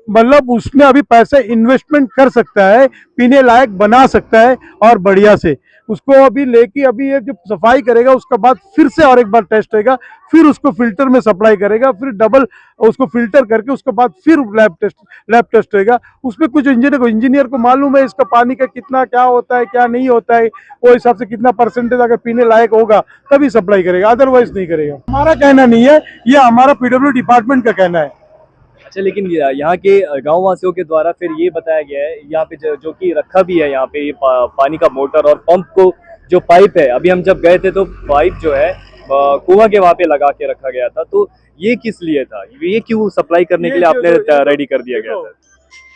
[SPEAKER 4] मतलब उसमें अभी पैसे इन्वेस्टमेंट कर सकता है, पीने लायक बना सकता है और बढ़िया से उसको अभी लेके अभी ये जो सफाई करेगा उसके बाद फिर से और एक बार टेस्ट होगा, फिर उसको फिल्टर में सप्लाई करेगा, फिर डबल उसको फिल्टर करके उसके बाद फिर लैब टेस्ट होगा। उसमें कुछ इंजीनियर को मालूम है इसका पानी का कितना क्या होता है क्या नहीं होता है, वो हिसाब से कितना परसेंटेज अगर पीने लायक होगा तभी सप्लाई करेगा, अदरवाइज नहीं करेगा। हमारा कहना नहीं है, ये हमारा पीडब्ल्यू डिपार्टमेंट का कहना है।
[SPEAKER 3] अच्छा, लेकिन यहाँ के गांव वासियों के द्वारा फिर ये बताया गया है यहाँ पे जो कि रखा भी है यहाँ पे पानी का मोटर और पंप को, जो पाइप है, अभी हम जब गए थे तो पाइप जो है कुआं के वहाँ पे लगा के रखा गया था। तो ये किस लिए था, ये क्यों सप्लाई करने के लिए आपने रेडी कर दिया गया था?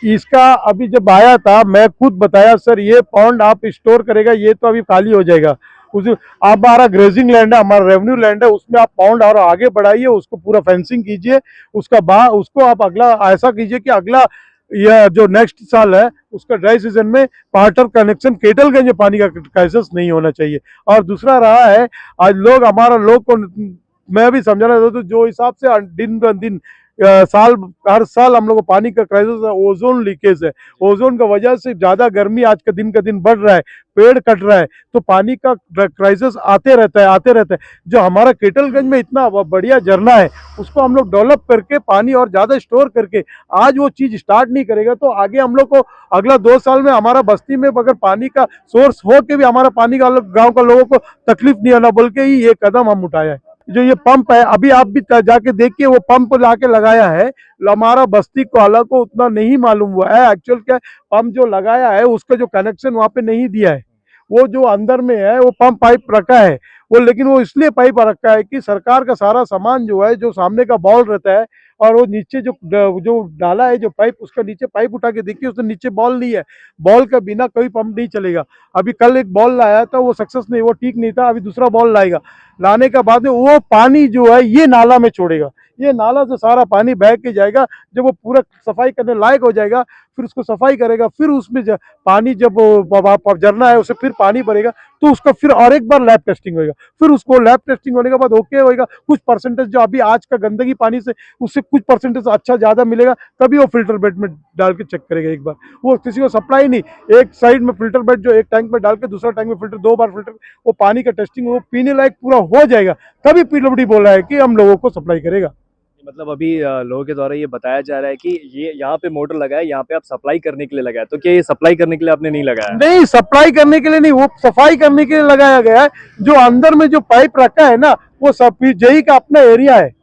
[SPEAKER 4] इसका अभी जब आया था मैं खुद बताया सर ये पॉन्ड आप स्टोर करेगा, ये तो अभी खाली हो जाएगा। उस आप हमारा ग्रेजिंग लैंड है, हमारा रेवेन्यू लैंड है, उसमें आप पाउंड और आगे बढ़ाइए, उसको पूरा फेंसिंग कीजिए, उसका बाद उसको आप अगला ऐसा कीजिए कि अगला यह जो नेक्स्ट साल है उसका ड्राई सीजन में वाटर कनेक्शन केटलगंज पानी का क्राइसिस नहीं होना चाहिए। और दूसरा रहा है आज लोग हमारा लोग को मैं भी समझाना चाहता हूँ, जो हिसाब से दिन ब दिन हर साल हम लोग को पानी का क्राइसिस है, ओजोन लीकेज है, ओजोन का वजह से ज्यादा गर्मी आज का दिन बढ़ रहा है, पेड़ कट रहा है, तो पानी का क्राइसिस आते रहता है। जो हमारा केटलगंज में इतना बढ़िया झरना है उसको हम लोग डेवलप करके पानी और ज्यादा स्टोर करके आज वो चीज स्टार्ट नहीं करेगा तो आगे हम लोग को अगला 2 साल में हमारा बस्ती में अगर पानी का सोर्स हो के भी हमारा पानी का गाँव का लोगों को तकलीफ नहीं आना बोल के ही ये कदम हम उठाया है। जो ये पंप है अभी आप भी जाके देखिए, वो पंप लाके लगाया है, हमारा बस्ती को अलग को उतना नहीं मालूम हुआ है। एक्चुअल क्या पंप जो लगाया है उसका जो कनेक्शन वहाँ पे नहीं दिया है, वो जो अंदर में है वो पंप पाइप रखा है वो, लेकिन वो इसलिए पाइप रखा है कि सरकार का सारा सामान जो है जो सामने का बॉल रहता है और वो नीचे जो डाला है, जो पाइप, उसका नीचे पाइप उठा के देखिए, उसने नीचे बॉल नहीं है। बॉल का बिना कोई पंप नहीं चलेगा। अभी कल एक बॉल लाया था, वो सक्सेस नहीं, वो ठीक नहीं था। अभी दूसरा बॉल लाएगा, लाने के बाद में वो पानी जो है ये नाला में छोड़ेगा। ये नाला से सारा पानी बह के जाएगा। जब वो पूरा सफाई करने लायक हो जाएगा, फिर उसको सफाई करेगा, फिर उसमें पानी जब झरना है उसे फिर पानी भरेगा, तो उसका फिर और एक बार लैब टेस्टिंग होगा। फिर उसको लैब टेस्टिंग होने के बाद ओके होगा, कुछ परसेंटेज जो अभी आज का गंदगी पानी से उससे कुछ परसेंटेज अच्छा ज़्यादा मिलेगा, तभी वो फिल्टर बेड में डाल के चेक करेगा एक बार। वो किसी को सप्लाई नहीं, एक साइड में फिल्टर बेड जो एक टैंक में डाल के दूसरा टैंक में फिल्टर, 2 बार फिल्टर, वो पानी का टेस्टिंग वो पीने लायक पूरा हो जाएगा, तभी पीडब्ल्यूडी बोल रहा है कि हम लोगों को सप्लाई करेगा।
[SPEAKER 3] मतलब अभी लोगों के द्वारा ये बताया जा रहा है कि ये यहाँ पे मोटर लगा है, यहाँ पे आप सप्लाई करने के लिए लगाया, तो क्या ये सप्लाई करने के लिए आपने नहीं लगाया?
[SPEAKER 4] नहीं, सप्लाई करने के लिए नहीं, वो सफाई करने के लिए लगाया गया है। जो अंदर में जो पाइप रखा है ना, वो सब जेई का अपना एरिया है,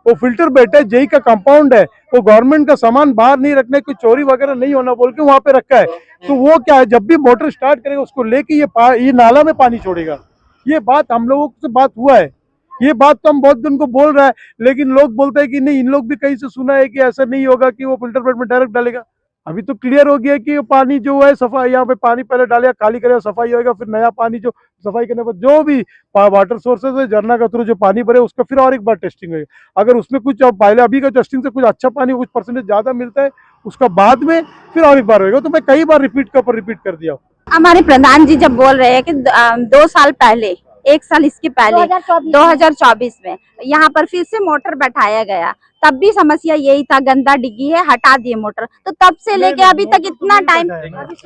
[SPEAKER 4] वो फिल्टर बेड है, जेई का कंपाउंड है। वो गवर्नमेंट का सामान बाहर नहीं रखने, कोई चोरी वगैरह नहीं होना बोल के वहां पे रखा है। तो वो क्या है, जब भी मोटर स्टार्ट करेगा उसको लेके ये नाला में पानी छोड़ेगा। ये बात हम लोगों से बात हुआ है, ये बात तो हम बहुत दिन को बोल रहा है, लेकिन लोग बोलते हैं कि नहीं, इन लोग भी कहीं से सुना है कि ऐसा नहीं होगा कि वो फिल्टर बेड में डायरेक्ट डालेगा। अभी तो क्लियर हो गया कि पानी जो है सफाई, यहाँ पे पानी पहले डालेगा, खाली करेगा, सफाई होगा, फिर नया पानी जो सफाई करने पर जो भी वाटर सोर्सेज है, झरना का थ्रू जो पानी भरे, उसका फिर और एक बार टेस्टिंग होगा। अगर उसमें कुछ पहले अभी का टेस्टिंग से कुछ अच्छा पानी, कुछ परसेंटेज ज्यादा मिलता है, उसका बाद में फिर और एक बार होगा। तो मैं कई बार रिपीट के ऊपर रिपीट कर दिया।
[SPEAKER 5] हमारे प्रधान जी जब बोल रहे हैं कि 2 साल पहले, 1 साल इसके पहले 2024 में यहाँ पर फिर से मोटर बैठाया गया, तब भी समस्या यही था, गंदा डिग्गी है, हटा दिए मोटर। तो तब से लेके अभी तक इतना टाइम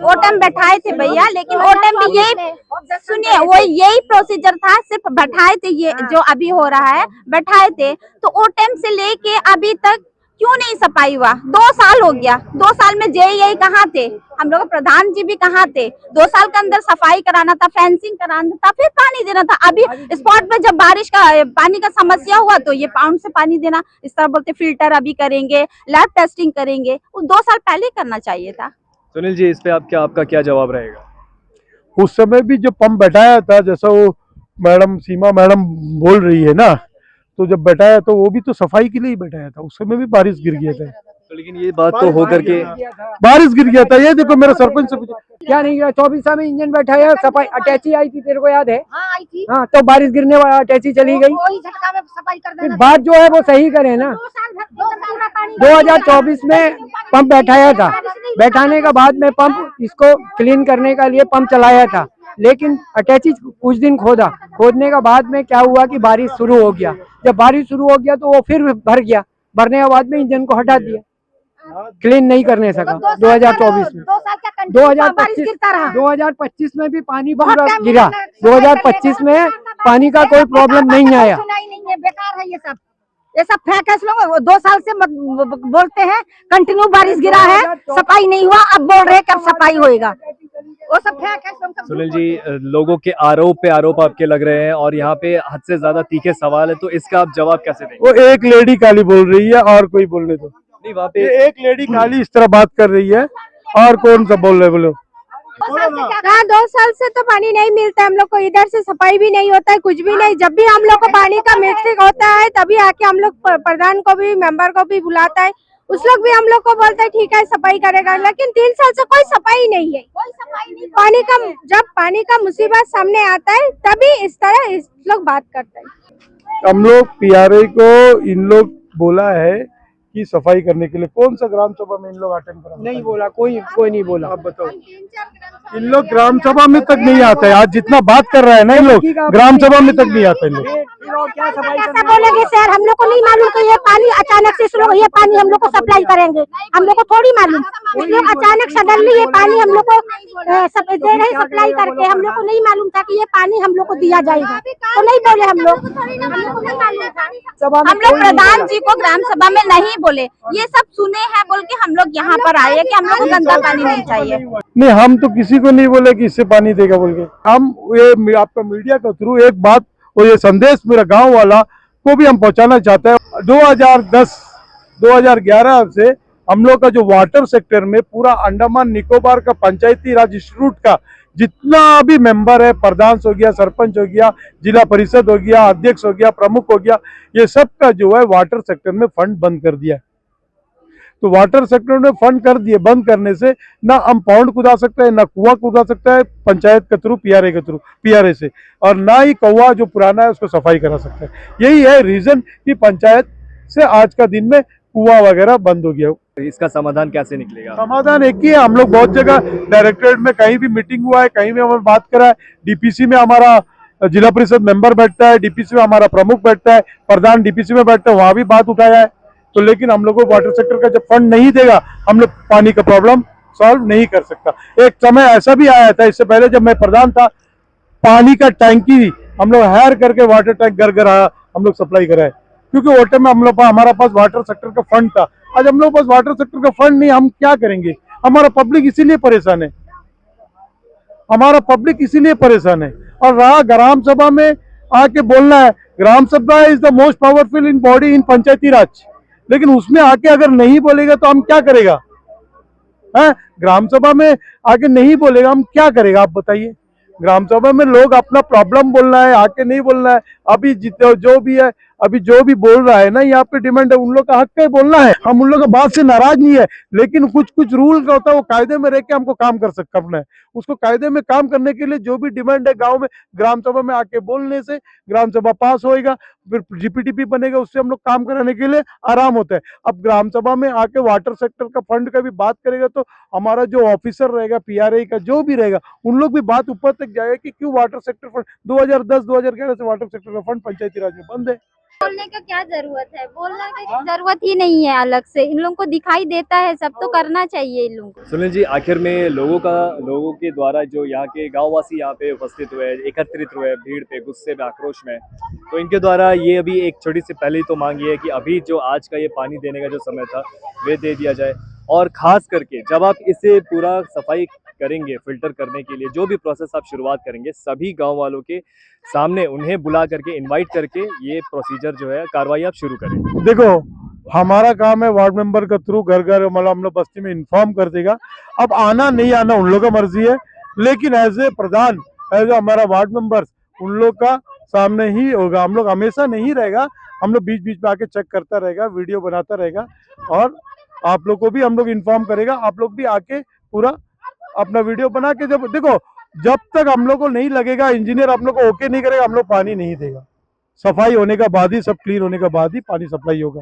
[SPEAKER 5] ओटम बैठाए थे भैया, लेकिन ओटम भी यही, सुनिए, वो यही प्रोसीजर था, सिर्फ बैठाए थे, ये जो अभी हो रहा है बैठाए थे। तो ओटम से लेके अभी तक क्यों नहीं सफाई हुआ? 2 साल हो गया, 2 साल में जेई कहाँ थे, हम लोग प्रधान जी भी कहाँ थे? 2 साल के अंदर सफाई कराना था, फेंसिंग कराना था, फिर पानी देना था। अभी स्पॉट में जब बारिश का पानी का समस्या हुआ तो ये पाउंड से पानी देना, इस तरह बोलते फिल्टर अभी करेंगे, लैब टेस्टिंग करेंगे, वो 2 साल पहले करना चाहिए था।
[SPEAKER 3] सुनील जी, इस पे आपका क्या जवाब रहेगा?
[SPEAKER 4] उस समय भी जो पंप बैठाया था, जैसा वो मैडम सीमा मैडम बोल रही है ना, तो जब बैठाया तो वो भी तो सफाई के लिए ही बैठाया था, उस समय भी बारिश गिर गया था।
[SPEAKER 3] तो लेकिन ये बात तो होकर के
[SPEAKER 4] बारिश गिर गया था। ये देखो, मेरा सरपंच से पूछो,
[SPEAKER 9] क्या नहीं गिरा? 24 में इंजन बैठाया, सफाई अटैची आई थी, तेरे को याद है?
[SPEAKER 6] हाँ आई थी,
[SPEAKER 9] हाँ, तो बारिश गिरने वाला अटैची चली गई।
[SPEAKER 6] वही झटका में सफाई कर
[SPEAKER 9] फिर
[SPEAKER 6] देना।
[SPEAKER 9] बात जो है वो सही करे ना।
[SPEAKER 6] 2 साल में पानी
[SPEAKER 9] 2024 में पंप बैठाया था, बैठाने के बाद में पंप इसको क्लीन करने के लिए पंप चलाया था, लेकिन अटैची कुछ दिन खोदने के बाद में क्या हुआ कि बारिश शुरू हो गया। जब बारिश शुरू हो गया तो वो फिर भर गया, भरने के बाद में इंजन को हटा दिया, क्लीन नहीं करने सका। 2024 में
[SPEAKER 6] 2 साल का
[SPEAKER 9] 2025 में भी पानी पूरा गिरा। 2025 में पानी का कोई प्रॉब्लम नहीं आया।
[SPEAKER 6] नहीं है, बेकार है ये सब फेंक है लोग। 2 साल से बोलते हैं कंटिन्यू बारिश गिरा है, सफाई नहीं हुआ, अब बोल रहे हैं कब सफाई होएगा, वो सब फेंक है।
[SPEAKER 3] सुनील जी, लोगों के आरोप पे आरोप आपके लग रहे हैं और यहाँ पे हद से ज्यादा तीखे सवाल है, तो इसका आप जवाब कैसे देंगे?
[SPEAKER 4] वो एक लेडी काली बोल रही है और कोई बोलने दो
[SPEAKER 3] नहीं, वहाँ पे
[SPEAKER 4] एक लेडी काली इस तरह बात कर रही है और कौन सा बोल रहे बोलो।
[SPEAKER 5] 2 साल से तो पानी नहीं मिलता है हम लोग को, इधर से सफाई भी नहीं होता है, कुछ भी नहीं। जब भी हम लोग को पानी का मिस्टेक होता है तभी आके हम लोग प्रधान को भी, मेंबर को भी बुलाता है, उस लोग भी हम लोग को बोलता है ठीक है सफाई करेगा, लेकिन 3 साल से कोई सफाई नहीं है। पानी का, जब पानी का मुसीबत सामने आता है तभी इस तरह इस लोग बात करते हैं।
[SPEAKER 4] हम लोग पीआरआई को इन लोग बोला है कि सफाई करने के लिए, कौन सा ग्राम सभा में इन लोग अटेंड करा?
[SPEAKER 9] नहीं बोला, कोई नहीं बोला।
[SPEAKER 4] आप बताओ, इन लोग ग्राम सभा में तक नहीं आते। आज जितना बात कर रहा है ना, इन लोग ग्राम सभा में तक नहीं आते। इन लोग
[SPEAKER 6] ऐसा बोलेंगे सर, हम लोग को नहीं मालूम कि ये पानी अचानक से ये पानी हम लोग को सप्लाई करेंगे, हम लोग को थोड़ी मालूम। ये लोग अचानक सडनली ये पानी हम लोग को दे रहे सप्लाई करके, हम लोग को नहीं मालूम था कि ये पानी हम लोग को दिया जाएगा, तो नहीं बोले हम लोग।
[SPEAKER 5] हम लोग प्रधान जी को ग्राम सभा में नहीं बोले, ये सब सुने हैं बोल के हम लोग यहाँ पर आए कि हम लोग को गंदा पानी नहीं चाहिए।
[SPEAKER 4] नहीं, हम तो किसी को नहीं बोले कि इससे पानी देगा बोल के। हम ये आपका मीडिया के थ्रू एक बात और ये संदेश मेरा गांव वाला को भी हम पहुंचाना चाहते हैं। 2010-2011 से हम लोग का जो वाटर सेक्टर में पूरा अंडमान निकोबार का पंचायती राज इंस्टीट्यूट का जितना भी मेंबर है, प्रधान हो गया, सरपंच हो गया, जिला परिषद हो गया, अध्यक्ष हो गया, प्रमुख हो गया, ये सब का जो है वाटर सेक्टर में फंड बंद कर दिया। तो वाटर सेक्टर में फंड कर दिए, बंद करने से ना हम पौंड खुदा सकते हैं, ना कुआं खुदा सकता है पंचायत के थ्रू, पीआरए से, और ना ही कौवा जो पुराना है उसको सफाई करा सकता है। यही है रीजन कि पंचायत से आज का दिन में कुआं वगैरह बंद हो गया।
[SPEAKER 3] इसका समाधान कैसे निकलेगा?
[SPEAKER 4] समाधान एक ही है, हम लोग बहुत जगह डायरेक्टरेट में कहीं भी मीटिंग हुआ है, कहीं भी हमने बात करा है, डीपीसी में हमारा जिला परिषद मेंबर बैठता है, डीपीसी में हमारा प्रमुख बैठता है, प्रधान डीपीसी में बैठता है, वहां भी बात उठाया है। तो लेकिन हम लोग को वाटर सेक्टर का जब फंड नहीं देगा, हम लोग पानी का प्रॉब्लम सॉल्व नहीं कर सकता। एक समय ऐसा भी आया था, इससे पहले जब मैं प्रधान था, पानी का टैंकी हम लोग हायर करके वाटर टैंक घर घर हम लोग सप्लाई कराए, क्योंकि वो टाइम में हम लोग हमारा पास वाटर सेक्टर का फंड था। आज हम लोग पास वाटर सेक्टर का फंड नहीं, हम क्या करेंगे? हमारा पब्लिक इसीलिए परेशान है, हमारा पब्लिक इसीलिए परेशान है। और रहा ग्राम सभा में आके बोलना है, gram sabha is the most powerful in body in Panchayati Raj, लेकिन उसमें आके अगर नहीं बोलेगा तो हम क्या करेगा? है, ग्राम सभा में आके नहीं बोलेगा हम क्या करेगा? आप बताइए। ग्राम सभा में लोग अपना प्रॉब्लम बोलना है, आके नहीं बोलना है। अभी जो भी है, अभी जो भी बोल रहा है ना, यहाँ पे डिमांड है, उन लोग का हक है बोलना है। हम उन लोग का बात से नाराज नहीं है, लेकिन कुछ कुछ रूल का होता है, वो कायदे में रह के हमको काम करना है। उसको कायदे में काम करने के लिए जो भी डिमांड है गांव में, ग्राम सभा में आके बोलने से ग्राम सभा पास होएगा, फिर जीपीटीपी बनेगा, उससे हम लोग काम कराने के लिए आराम होता है। अब ग्राम सभा में आके वाटर सेक्टर का फंड का भी बात करेगा तो हमारा जो ऑफिसर रहेगा, पीआरए का जो भी रहेगा, उन लोग भी बात ऊपर तक जाएगा कि क्यों वाटर सेक्टर फंड 2010-2011 से वाटर सेक्टर का फंड पंचायती राज में बंद है।
[SPEAKER 5] बोलने का क्या जरूरत है? बोलना की जरूरत ही नहीं है अलग से, इन लोगों को दिखाई देता है, सब तो करना चाहिए इन लोगों को।
[SPEAKER 3] सुनील जी, आखिर में लोगों के द्वारा जो यहाँ के गांववासी यहाँ पे उपस्थित हुए, एकत्रित हुए भीड़ पे, गुस्से में, आक्रोश में, तो इनके द्वारा ये अभी एक छोटी सी पहले तो मांग ये है कि अभी जो आज का ये पानी देने का जो समय था वे दे दिया जाए, और खास करके जब आप इसे पूरा सफाई करेंगे, फिल्टर करने के लिए जो भी प्रोसेस आप शुरुआत करेंगे, सभी गांव वालों के सामने उन्हें बुला करके, इनवाइट करके ये प्रोसीजर जो है, कार्रवाई आप शुरू करें।
[SPEAKER 4] देखो, हमारा काम है वार्ड मेंबर के थ्रू घर घर मतलब हम लोग बस्ती में इन्फॉर्म कर देगा। अब आना नहीं आना उन लोग का मर्जी है, लेकिन as a Pradhan, as a हमारा वार्ड मेंबर्स, उन लोग का सामने ही होगा। हम लोग हमेशा नहीं रहेगा, हम लोग बीच बीच में आके चेक करता रहेगा, वीडियो बनाता रहेगा, और आप लोग को भी हम लोग इन्फॉर्म करेगा। आप लोग भी आके पूरा अपना वीडियो बना के, जब देखो, जब तक हम लोग को नहीं लगेगा, इंजीनियर हम लोग को ओके नहीं करेगा, हम लोग पानी नहीं देगा। सफाई होने का बाद ही, सब क्लीन होने का बाद ही पानी सप्लाई होगा।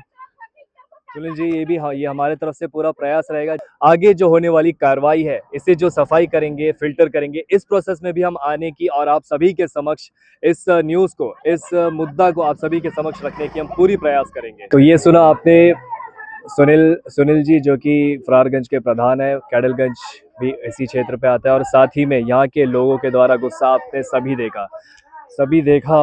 [SPEAKER 3] सुनील जी, ये भी हाँ, ये हमारे तरफ से पूरा प्रयास रहेगा। आगे जो होने वाली कार्रवाई है, इसे जो सफाई करेंगे, फिल्टर करेंगे, इस प्रोसेस में भी हम आने की और आप सभी के समक्ष इस न्यूज़ को, इस मुद्दा को आप सभी के समक्ष रखने की हम पूरी प्रयास करेंगे। तो ये सुना आपने सुनील जी, जो कि फरारगंज के प्रधान है, कैडलगंज भी इसी क्षेत्र पे आता है, और साथ ही में यहाँ के लोगों के द्वारा गुस्सा आपने सभी देखा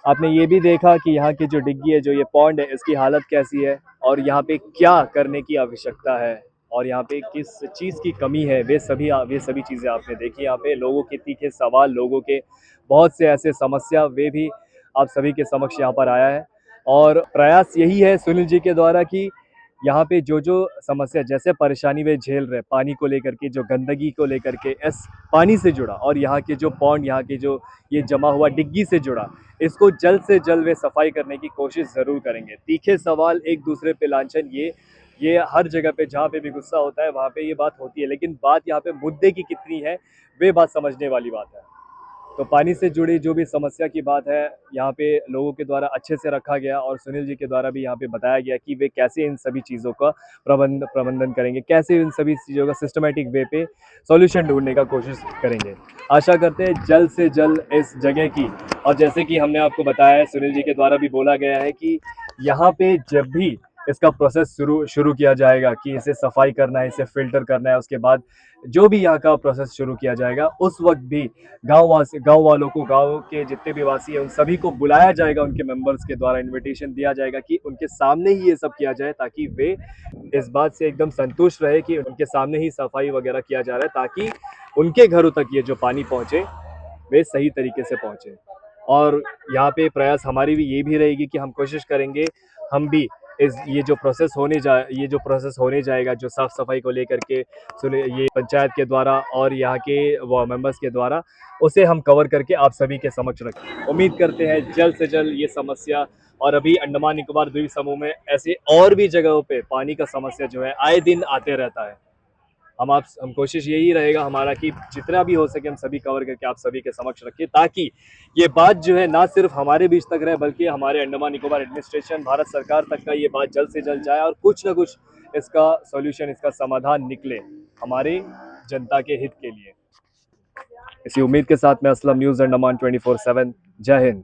[SPEAKER 3] आपने ये भी देखा कि यहाँ की जो डिग्गी है, जो ये पॉन्ड है, इसकी हालत कैसी है, और यहाँ पे क्या करने की आवश्यकता है, और यहाँ पे किस चीज़ की कमी है, वे सभी चीज़ें आपने देखी। यहाँ पे लोगों के तीखे सवाल, लोगों के बहुत से ऐसे समस्या, वे भी आप सभी के समक्ष यहाँ पर आया है। और प्रयास यही है सुनील जी के द्वारा कि यहाँ पे जो समस्या, जैसे परेशानी वे झेल रहे, पानी को लेकर के, जो गंदगी को लेकर के, इस पानी से जुड़ा, और यहाँ के जो पॉन्ड, यहाँ के जो ये जमा हुआ डिग्गी से जुड़ा, इसको जल्द से जल्द वे सफाई करने की कोशिश ज़रूर करेंगे। तीखे सवाल, एक दूसरे पे लांछन, ये हर जगह पे जहाँ पे भी गुस्सा होता है वहाँ पे ये बात होती है, लेकिन बात यहाँ पे मुद्दे की कितनी है, वे बात समझने वाली बात है। तो पानी से जुड़ी जो भी समस्या की बात है, यहाँ पे लोगों के द्वारा अच्छे से रखा गया, और सुनील जी के द्वारा भी यहाँ पे बताया गया कि वे कैसे इन सभी चीज़ों का प्रबंधन करेंगे, कैसे इन सभी चीज़ों का सिस्टमेटिक वे पे सॉल्यूशन ढूंढने का कोशिश करेंगे। आशा करते हैं जल्द से जल्द इस जगह की, और जैसे कि हमने आपको बताया है, सुनील जी के द्वारा भी बोला गया है कि यहाँ पे जब भी इसका प्रोसेस शुरू किया जाएगा कि इसे सफाई करना है, इसे फिल्टर करना है, उसके बाद जो भी यहाँ का प्रोसेस शुरू किया जाएगा, उस वक्त भी गांव वालों को, गांव के जितने भी वासी हैं, उन सभी को बुलाया जाएगा, उनके मेंबर्स के द्वारा इनविटेशन दिया जाएगा कि उनके सामने ही ये सब किया जाए, ताकि वे इस बात से एकदम संतुष्ट रहे कि उनके सामने ही सफाई वगैरह किया जा रहा है, ताकि उनके घरों तक ये जो पानी पहुँचे वे सही तरीके से पहुँचे। और यहाँ पे प्रयास हमारी भी ये भी रहेगी कि हम कोशिश करेंगे, हम भी ये जो प्रोसेस होने जाएगा, जो साफ़ सफाई को लेकर के ये पंचायत के द्वारा और यहाँ के मेंबर्स के द्वारा, उसे हम कवर करके आप सभी के समक्ष रखें। उम्मीद करते हैं जल्द से जल्द ये समस्या, और अभी अंडमान निकोबार द्वीप समूह में ऐसे और भी जगहों पे पानी का समस्या जो है आए दिन आते रहता है। हम कोशिश यही रहेगा हमारा कि जितना भी हो सके हम सभी कवर करके आप सभी के समक्ष रखें, ताकि ये बात जो है ना सिर्फ हमारे बीच तक रहे, बल्कि हमारे अंडमान निकोबार एडमिनिस्ट्रेशन, भारत सरकार तक का ये बात जल्द से जल्द जाए और कुछ ना कुछ इसका सॉल्यूशन, इसका समाधान निकले हमारे जनता के हित के लिए। इसी उम्मीद के साथ मैं असलम, न्यूज़ अंडमान 24/7। जय हिंद।